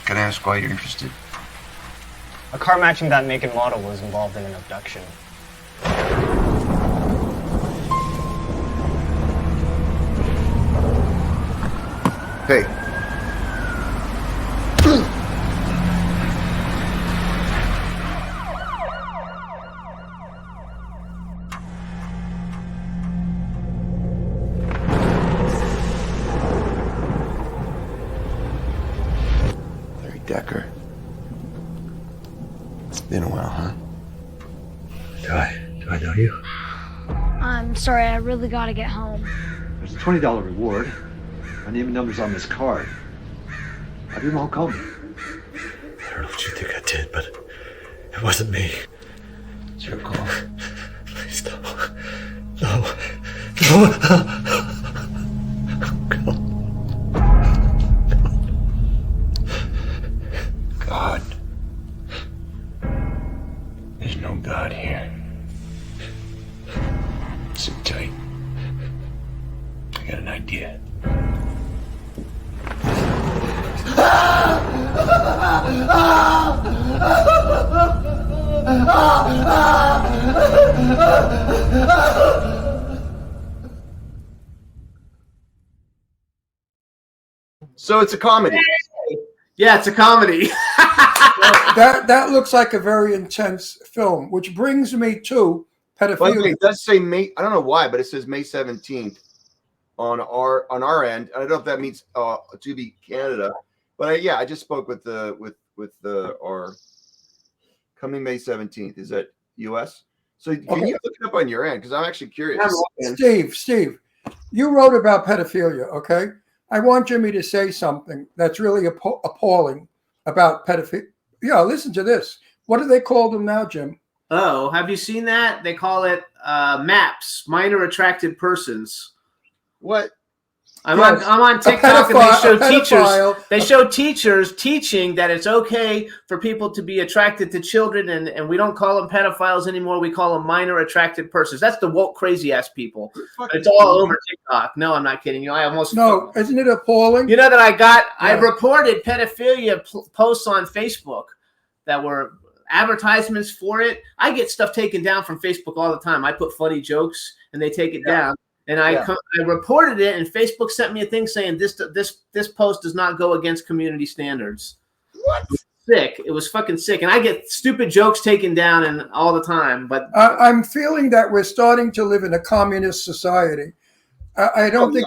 Can I ask why you're interested? A car matching that make and model was involved in an abduction. Hey. Larry Decker. It's been a while, huh? Do I know you? I'm sorry, I really gotta get home. There's a $20 reward. My name and number's on this card. Have your mom call me. I don't know what you think I did, but it wasn't me. It's your call. Please, no. No. God. There's no God here. Sit tight. I got an idea. So it's a comedy. Yeah, it's a comedy. That looks like a very intense film, which brings me to By the way, pedophilia. it does say May. I don't know why, but it says May 17th on our end. I don't know if that means to be Canada, but yeah, I just spoke with our coming May 17th. Is that U.S.? So can you look it up on your end? Because I'm actually curious. Steve, you wrote about pedophilia, okay? I want Jimmy to say something that's really appalling about pedophilia. Yeah, listen to this. What do they call them now, Jim? Oh, have you seen that? They call it MAPS, minor attracted persons. What? I'm on TikTok and they show teachers teaching that it's okay for people to be attracted to children, and we don't call them pedophiles anymore. We call them minor attracted persons. That's the woke crazy ass people. It's all over TikTok. No, I'm not kidding you. Isn't it appalling? You know that I reported pedophilia posts on Facebook that were advertisements for it. I get stuff taken down from Facebook all the time. I put funny jokes and they take it down. And I reported it, and Facebook sent me a thing saying this post does not go against community standards. What? Sick. It was fucking sick. And I get stupid jokes taken down and all the time. But I'm feeling that we're starting to live in a communist society. I don't think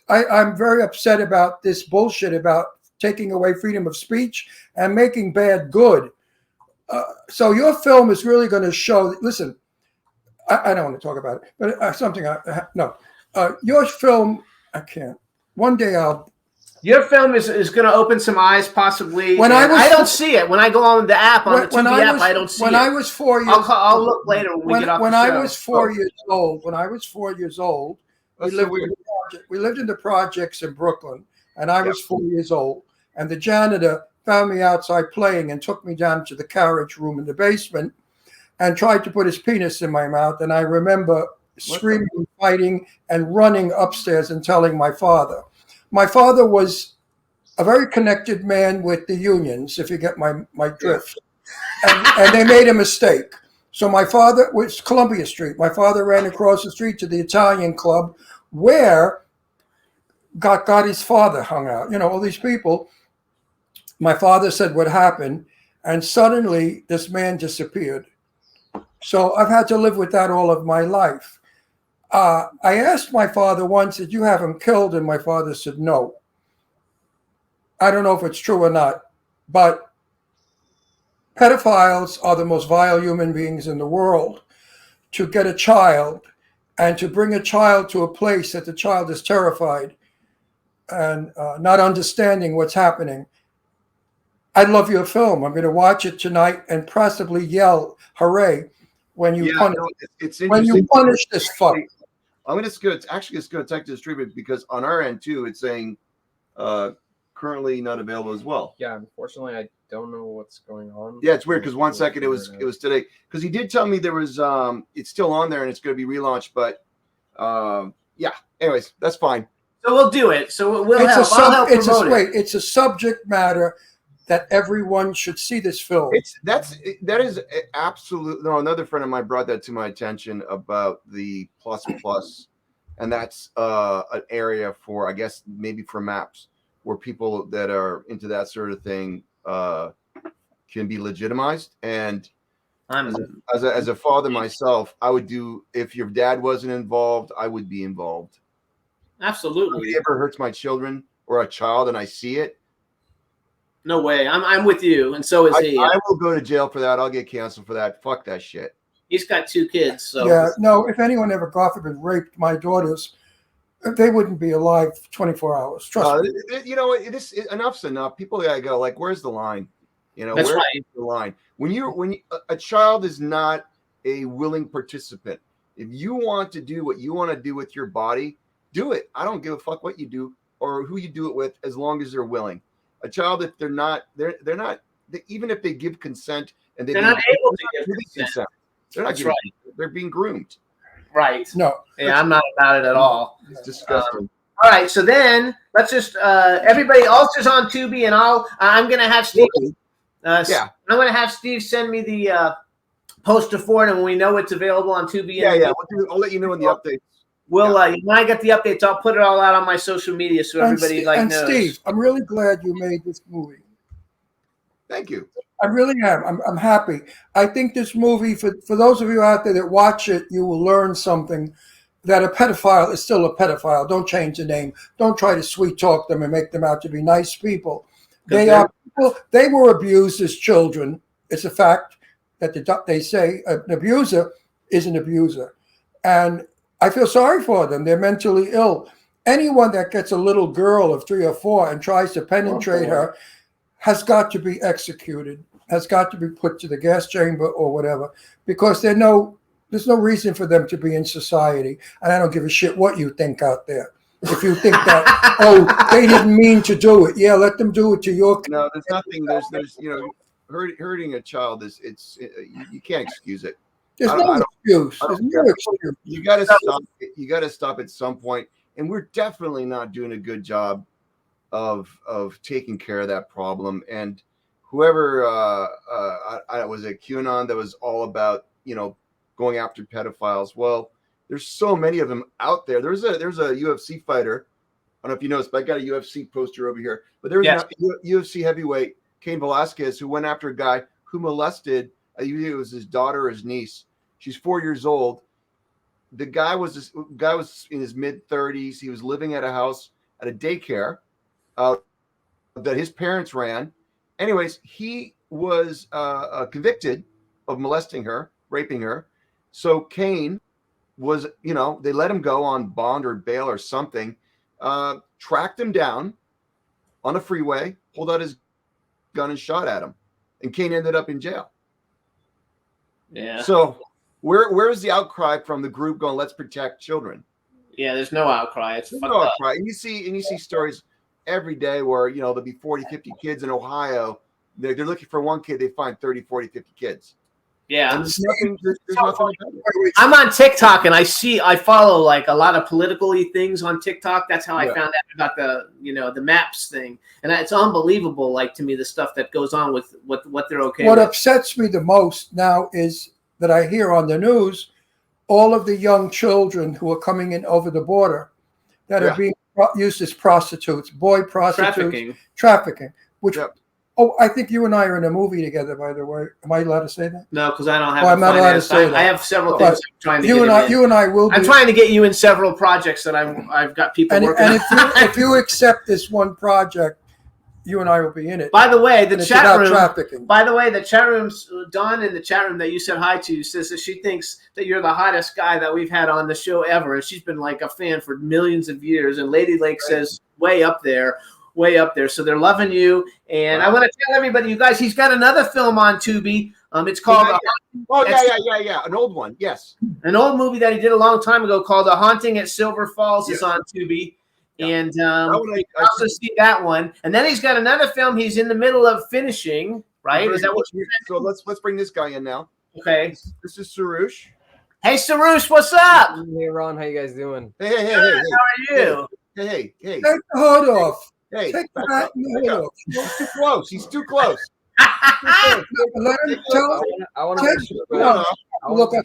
I'm very upset about this bullshit about taking away freedom of speech and making bad good. So your film is really going to show. Listen. I don't want to talk about it, but your film, I can't. One day Your film is going to open some eyes, possibly. I don't see it when I go on the app on the TV app. I don't see it. When I was 4 years, I'll look later when we get off the show. When I was 4 years old, we lived in the projects in Brooklyn, and I was 4 years old, and the janitor found me outside playing and took me down to the carriage room in the basement and tried to put his penis in my mouth. And I remember screaming, fighting, and running upstairs and telling my father. My father was a very connected man with the unions, if you get my drift. And they made a mistake. So my father was Columbia Street. My father ran across the street to the Italian club where Gotti's father hung out. You know, all these people. My father said what happened, and suddenly this man disappeared. So I've had to live with that all of my life. I asked my father once, did you have him killed? And my father said, no. I don't know if it's true or not, but pedophiles are the most vile human beings in the world. To get a child and to bring a child to a place that the child is terrified and not understanding what's happening. I love your film. I'm going to watch it tonight and possibly yell, hooray, when you punish this fuck. I'm going to go check the distribute because on our end too, it's saying currently not available as well. Yeah, unfortunately, don't know what's going on. Yeah, it's weird because 1 second it was today, because he did tell me there was it's still on there and it's going to be relaunched, but yeah. Anyways, that's fine. So we'll do it. So we'll help. I'll help promote it. It's a subject matter that everyone should see this film. That is absolute. No, another friend of mine brought that to my attention about the plus, and that's an area for, I guess, maybe for maps where people that are into that sort of thing can be legitimized. And as a father myself, I would do, if your dad wasn't involved, I would be involved. Absolutely. If it ever hurts my children or a child and I see it, no way. I'm with you, and so is he. I will go to jail for that. I'll get canceled for that. Fuck that shit. He's got 2 kids, so yeah. No, if anyone ever, God forbid, raped my daughters, they wouldn't be alive 24 hours. Trust me. You know, enough's enough. People gotta go. Like, where's the line? You know, That's where's right. the line? When a child is not a willing participant. If you want to do what you want to do with your body, do it. I don't give a fuck what you do or who you do it with, as long as they're willing. A child, if they're not, even if they give consent and they're not able to give consent. They're not That's giving, right. They're being groomed. Right. No. Yeah, I'm not about it at all. It's disgusting. All right, so then let's just everybody else is on Tubi, and I'm gonna have Steve. I'm gonna have Steve send me the poster for it, and when we know it's available on Tubi. Yeah. I'll let you know in the updates. We'll when I get the updates, I'll put it all out on my social media so everybody knows. Steve, I'm really glad you made this movie. Thank you. I really am. I'm happy. I think this movie, for those of you out there that watch it, you will learn something, that a pedophile is still a pedophile. Don't change the name. Don't try to sweet talk them and make them out to be nice people. They are people. They were abused as children. It's a fact that they say an abuser is an abuser. And I feel sorry for them. They're mentally ill. Anyone that gets a little girl of 3 or 4 and tries to penetrate her has got to be executed, has got to be put to the gas chamber or whatever, because there's no reason for them to be in society. And I don't give a shit what you think out there. If you think that, they didn't mean to do it. Yeah, let them do it to your kid. No, there's nothing. There's hurting a child is you can't excuse it. There's no excuse. There's no excuse. You got to stop. You got to stop at some point. And we're definitely not doing a good job of taking care of that problem. And whoever I was at QAnon that was all about going after pedophiles. Well, there's so many of them out there. There's a UFC fighter. I don't know if you noticed, but I got a UFC poster over here. But there was a UFC heavyweight, Cain Velasquez, who went after a guy who molested. It was his daughter or his niece. She's 4 years old. The guy was in his mid-30s. He was living at a house at a daycare that his parents ran. Anyways, he was convicted of molesting her, raping her. So Cain was, they let him go on bond or bail or something, tracked him down on a freeway, pulled out his gun and shot at him. And Cain ended up in jail. Yeah. So where's the outcry from the group going, let's protect children? Yeah, there's no outcry. It's no outcry. And you see stories every day where, there'll be 40, 50 kids in Ohio. They're looking for one kid. They find 30, 40, 50 kids. Yeah. And there's nothing about it. I'm on TikTok and I follow like a lot of political-y things on TikTok. That's how I found out about the maps thing. And it's unbelievable, like, to me, the stuff that goes on with what they're okay with. What upsets me the most now is that I hear on the news all of the young children who are coming in over the border that are being used as prostitutes, boy prostitutes, trafficking, which I think you and I are in a movie together, by the way. Am I allowed to say that? No, because I don't have. I'm not allowed to say that. I have several things I'm trying to get in. You and I will. I'm trying to get you in several projects that I've got people working on. And if you accept this one project, you and I will be in it. By the way, the chat room. Trafficking. By the way, the chat room's Dawn in the chat room that you said hi to says that she thinks that you're the hottest guy that we've had on the show ever, and she's been like a fan for millions of years. And Lady Lake says way up there. So they're loving you. And I want to tell everybody, you guys, he's got another film on Tubi. It's called an old one. Yes. An old movie that he did a long time ago called The Haunting at Silver Falls is on Tubi. And That one I also see that one. And then he's got another film he's in the middle of finishing, right? Is that what you So let's bring this guy in now. Okay. This is Sarush. Hey, Sarush, what's up? Hey, Ron, how you guys doing? Hey, hey, hey, Good. hey, How are you? hey, hey, hey. Take the hood off. Hey, Take the back hat up, and the back hood up. off. He's too close. He's too close. Let him tell. I want to Take, make sure. no, look at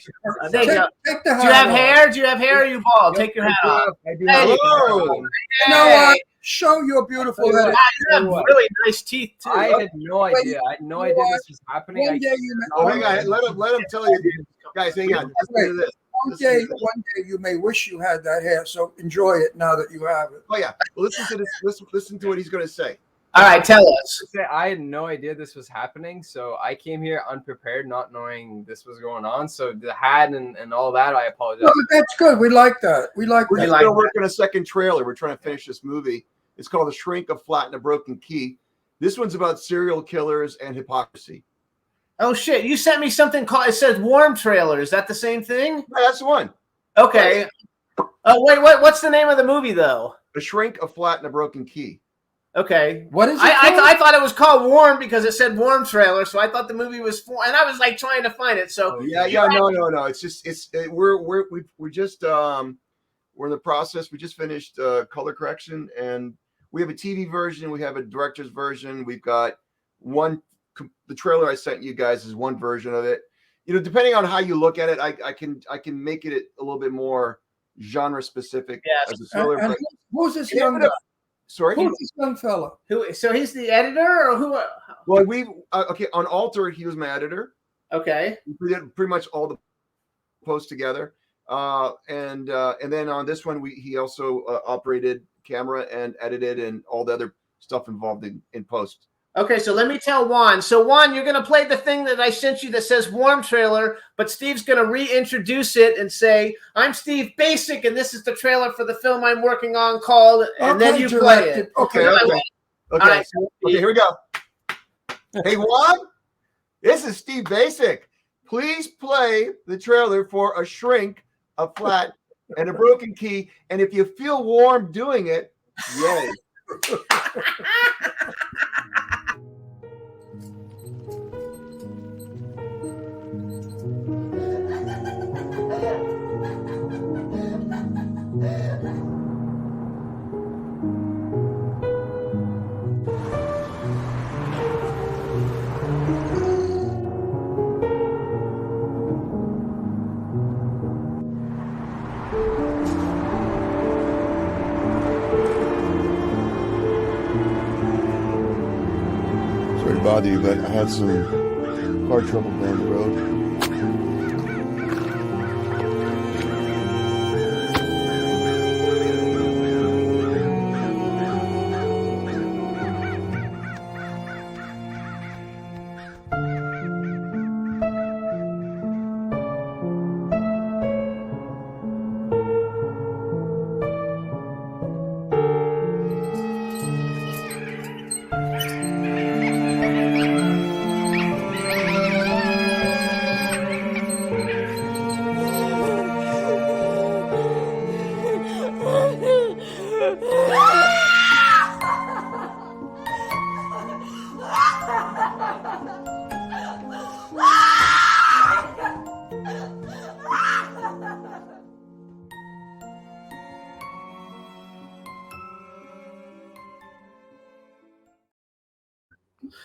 There you go. take the hat Do you have off. hair? Do you have hair or are you bald? Take your hat off. I do There have you Hello. go. You know what? Show your beautiful Tell you head. what. You have really nice teeth, too. I had no idea. I had no idea this was happening. One day you may, Oh, hang on. Let him tell you. Guys, hang on. Listen to this. one day you may wish you had that hair. So enjoy it now that you have it. Oh yeah. Well, listen to this. Listen to what he's going to say. All right, tell us. I had no idea this was happening, so I came here unprepared, not knowing this was going on. So the hat and all that, I apologize. No, but that's good. We like that. We like We're that. just going to work on a second trailer. We're trying to finish this movie. It's called The Shrink, a Flat, and a Broken Key. This one's about serial killers and hypocrisy. Oh, shit. You sent me something called, it says Warm Trailer. Is that the same thing? Yeah, that's the one. Okay. Wait, what's the name of the movie, though? The Shrink, a Flat, and a Broken Key. Okay. What is it? I thought it was called Warm because it said Warm Trailer, so I thought the movie was and I was like trying to find it. So No. It's just we're just we're in the process. We just finished color correction, and we have a TV version. We have a director's version. We've got the trailer I sent you guys is one version of it. You know, depending on how you look at it, I can make it a little bit more genre specific. Yes. As a thriller. And who's this young guy? Sorry, Who's this young fella? So he's the editor, or who? Well, we okay on Alter. He was my editor. Okay. We did pretty much all the posts together, and then on this one, he also operated camera and edited and all the other stuff involved in post. Okay, so let me tell Juan. So Juan, you're going to play the thing that I sent you that says Warm Trailer, but Steve's going to reintroduce it and say, "I'm Steve Bacic, and this is the trailer for the film I'm working on called," and then you play it. Okay. All right. Okay, here we go. Hey Juan, this is Steve Bacic. Please play the trailer for A Shrink, a Flat, and a Broken Key. And if you feel warm doing it, yay. Sorry to bother you, but I had some car trouble down the road.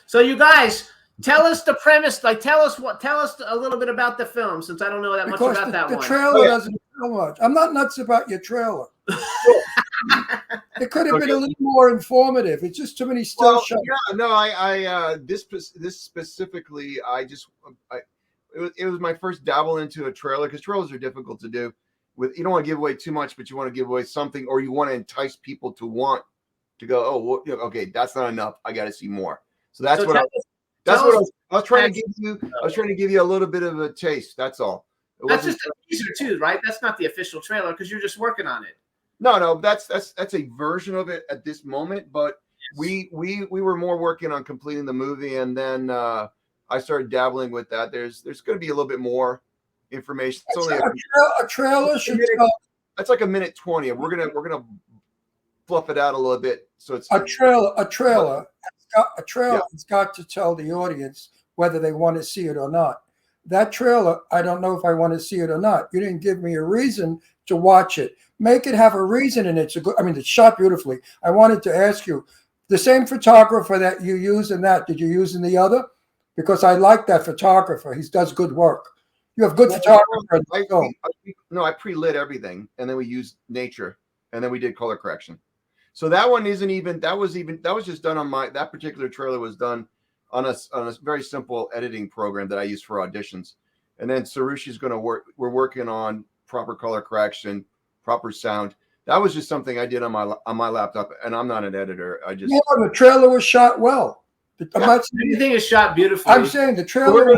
So you guys, tell us the premise. Like, tell us a little bit about the film, since I don't know that much Because about that the one. trailer doesn't tell much. I'm not nuts about your trailer. It could have been a little more informative. It's just too many still shots. Yeah, no, this specifically, it was my first dabble into a trailer, because trailers are difficult to do. You don't want to give away too much, but you want to give away something, or you want to entice people to want to go, oh, well, okay, that's not enough. I got to see more. So that's what I was trying to give you. I was trying to give you a little bit of a taste. That's all. That's just a teaser too, right? That's not the official trailer because you're just working on it. No, that's a version of it at this moment. But we were more working on completing the movie, and then I started dabbling with that. There's going to be a little bit more information. It's only a trailer should tell. That's like a minute 20. We're gonna fluff it out a little bit so it's A trailer. Yeah. Has got to tell the audience whether they want to see it or not. That trailer, I don't know if I want to see it or not. You didn't give me a reason to watch it. Make it have a reason, and it's it's shot beautifully. I wanted to ask you, the same photographer that you use in that, did you use in the other? Because I like that photographer. He does good work. You have good photographer. I pre-lit everything, and then we used nature, and then we did color correction. So that one that was just done on that particular trailer was done on a very simple editing program that I use for auditions. And then Sarushi's going to we're working on proper color correction, proper sound. That was just something I did on my laptop, and I'm not an editor. The trailer was shot well. I'm not saying Everything is shot beautifully. I'm saying the trailer.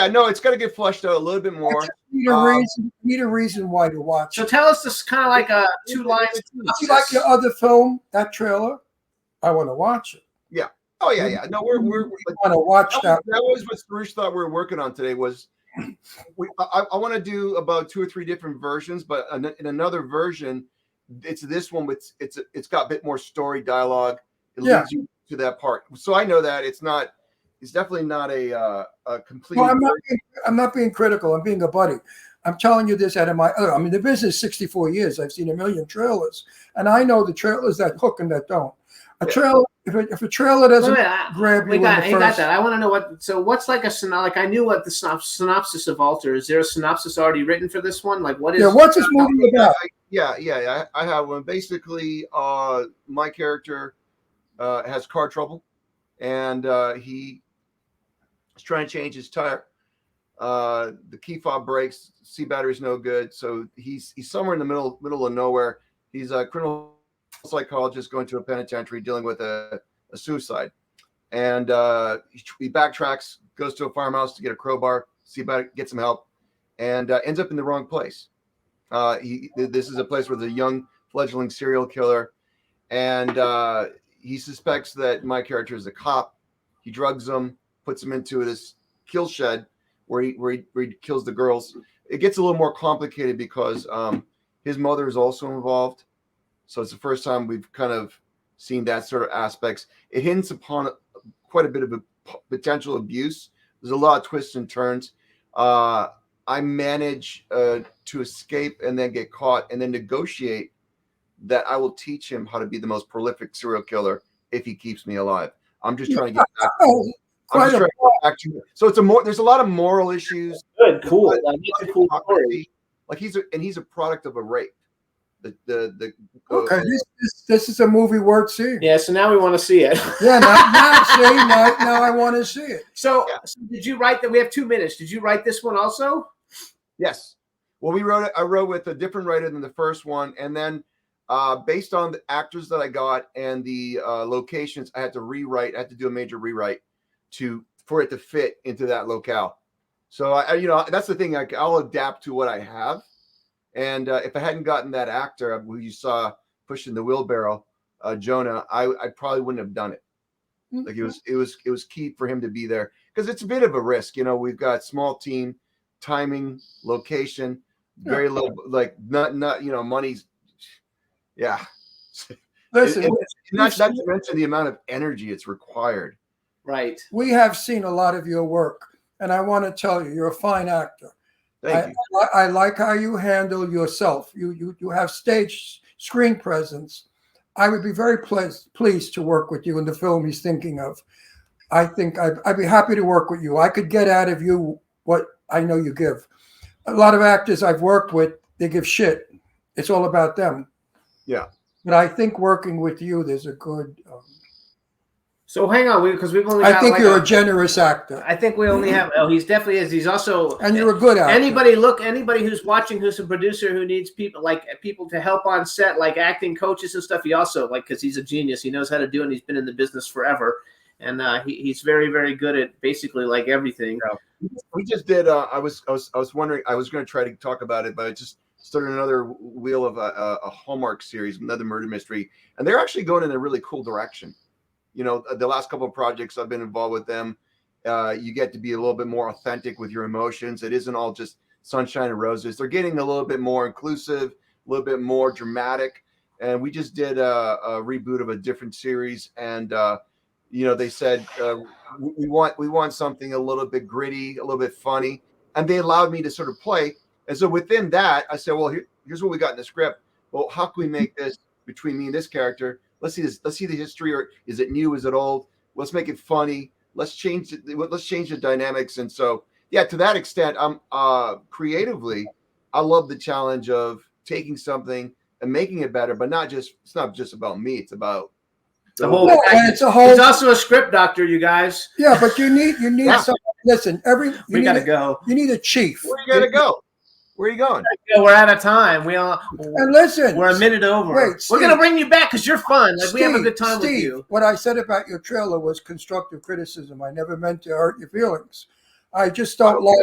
No, it's got to get flushed out a little bit more. Need a reason why to watch. So tell us this kind of like a 2 lines. You like your other film, that trailer? I want to watch it. Yeah. Oh yeah. No, we're want to watch that. That was what Sarush thought we were working on today. Was I want to do about 2 or 3 different versions, but in another version, it's this one with it's got a bit more story dialogue. It leads you to that part. So I know that it's definitely not a complete. No, I'm not being critical. I'm being a buddy. I'm telling you this out of my. I'm in the business 64 years. I've seen a million trailers, and I know the trailers that hook and that don't. A trailer, if a trailer doesn't grab you, got that. I want to know what's like a synopsis. Like I knew what the synopsis of Alter. Is there a synopsis already written for this one? Like what is? Yeah, what's this movie about? I have one. Basically, my character has car trouble, and he is trying to change his tire. The key fob breaks. C battery's no good, so he's somewhere in the middle of nowhere. He's a criminal psychologist going to a penitentiary dealing with a suicide, and he backtracks, goes to a farmhouse to get a crowbar, see about it, get some help, and ends up in the wrong place. This is a place where there's a young fledgling serial killer, and he suspects that my character is a cop. He drugs him, puts him into this kill shed where he kills the girls. It gets a little more complicated because his mother is also involved. So it's the first time we've kind of seen that sort of aspects. It hints upon quite a bit of a potential abuse. There's a lot of twists and turns. I manage to escape and then get caught and then negotiate that I will teach him how to be the most prolific serial killer if he keeps me alive. I'm just trying to get back to it. So there's a lot of moral issues. Good, cool. That's a cool story. Like he's a product of a rape. Okay, this is a movie worth seeing. Yeah, so now we want to see it. Yeah, now I want to see it. So did you write that? We have 2 minutes. Did you write this one also? Yes. Well, I wrote with a different writer than the first one, and then based on the actors that I got and the locations, I had to do a major rewrite for it to fit into that locale. So that's the thing. I'll adapt to what I have. And if I hadn't gotten that actor who you saw pushing the wheelbarrow, Jonah, I probably wouldn't have done it. Like it was key for him to be there because it's a bit of a risk. We've got small team, timing, location, very low, like not money's. Yeah. Listen, not to mention the amount of energy it's required. Right. We have seen a lot of your work, and I want to tell you, you're a fine actor. Thank you. I like how you handle yourself. You have screen presence. I would be very pleased to work with you in the film he's thinking of. I think I'd be happy to work with you. I could get out of you what I know you give. A lot of actors I've worked with, they give shit. It's all about them. Yeah. But I think working with you, there's a good. So hang on, because we've only. I think you're a generous actor. I think we only have. Oh, he's definitely is. He's also. And you're a good actor. Anybody who's watching, who's a producer who needs people to help on set, like acting coaches and stuff. He also because he's a genius. He knows how to do it. And he's been in the business forever, and he's very, very good at basically like everything. We just did. I was wondering. I was going to try to talk about it, but I just started another wheel of a Hallmark series, another murder mystery, and they're actually going in a really cool direction. The last couple of projects I've been involved with them, you get to be a little bit more authentic with your emotions. It isn't all just sunshine and roses. They're getting a little bit more inclusive, a little bit more dramatic. and we just did a reboot of a different series, and they said we want something a little bit gritty, a little bit funny, and they allowed me to sort of play. And so within that, I said, well, here's what we got in the script. Well, how can we make this between me and this character? Let's see this. Let's see the history, or is it new? Is it old? Let's make it funny. Let's change it. Let's change the dynamics. And so, yeah, to that extent, I'm creatively, I love the challenge of taking something and making it better, but it's not just about me. It's about the whole. It's a whole. He's also a script doctor, you guys. Yeah, but you need something. Listen, we gotta go. You need a chief. Where you gotta go? Where are you going? We're out of time. And listen, we're a minute over. Wait, we're gonna bring you back because you're fun. Like, we have a good time Steve, with you. What I said about your trailer was constructive criticism. I never meant to hurt your feelings. I just don't lie.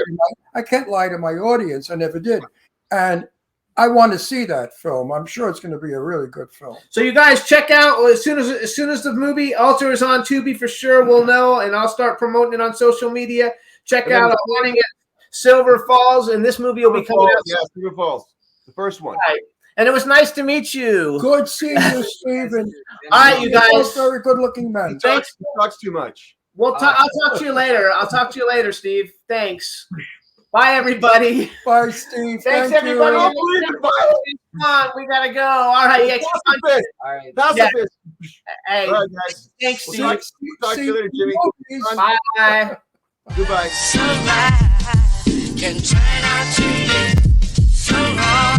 I can't lie to my audience. I never did, and I want to see that film. I'm sure it's going to be a really good film. So you guys check out as soon as the movie Alter is on Tubi for sure. We'll know, and I'll start promoting it on social media. Check out Morning at Silver Falls, and this movie will be coming out. Yeah, Silver Falls, the first one. Right. And it was nice to meet you. Good seeing you, Stephen. All right, you guys. Very good-looking men. Thanks. He talks too much. I'll talk to you later. I'll talk to you later, Steve. Thanks. Bye, everybody. Bye, Steve. Thanks, Thank everybody. you. Come on, we gotta go. All right, yeah. All right. Battlestar. Hey, all right, guys. Thanks, Steve. We'll talk to you later, Jimmy. Bye. Goodbye. Can turn out to be so wrong.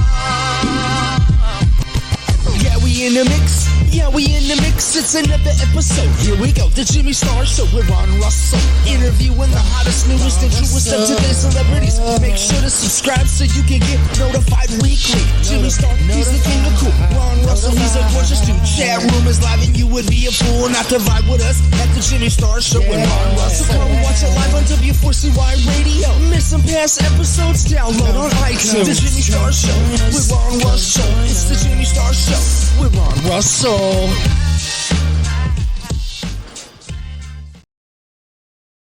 Yeah, we in the mix. Yeah, we in the mix. It's another episode. Here we go. The Jimmy Star Show with Ron Russell. Interviewing the hottest, newest, and truest of today's celebrities. Make sure to subscribe so you can get notified weekly. Jimmy Star, he's the king of cool. Ron Russell, he's a gorgeous dude. Chat room is live and you would be a fool not to vibe with us at the Jimmy Star Show with Ron Russell. Come watch it live on W4CY Radio. Miss some past episodes? Download on iTunes. The Jimmy Star Show with Ron Russell. It's the Jimmy Star Show with Ron Russell.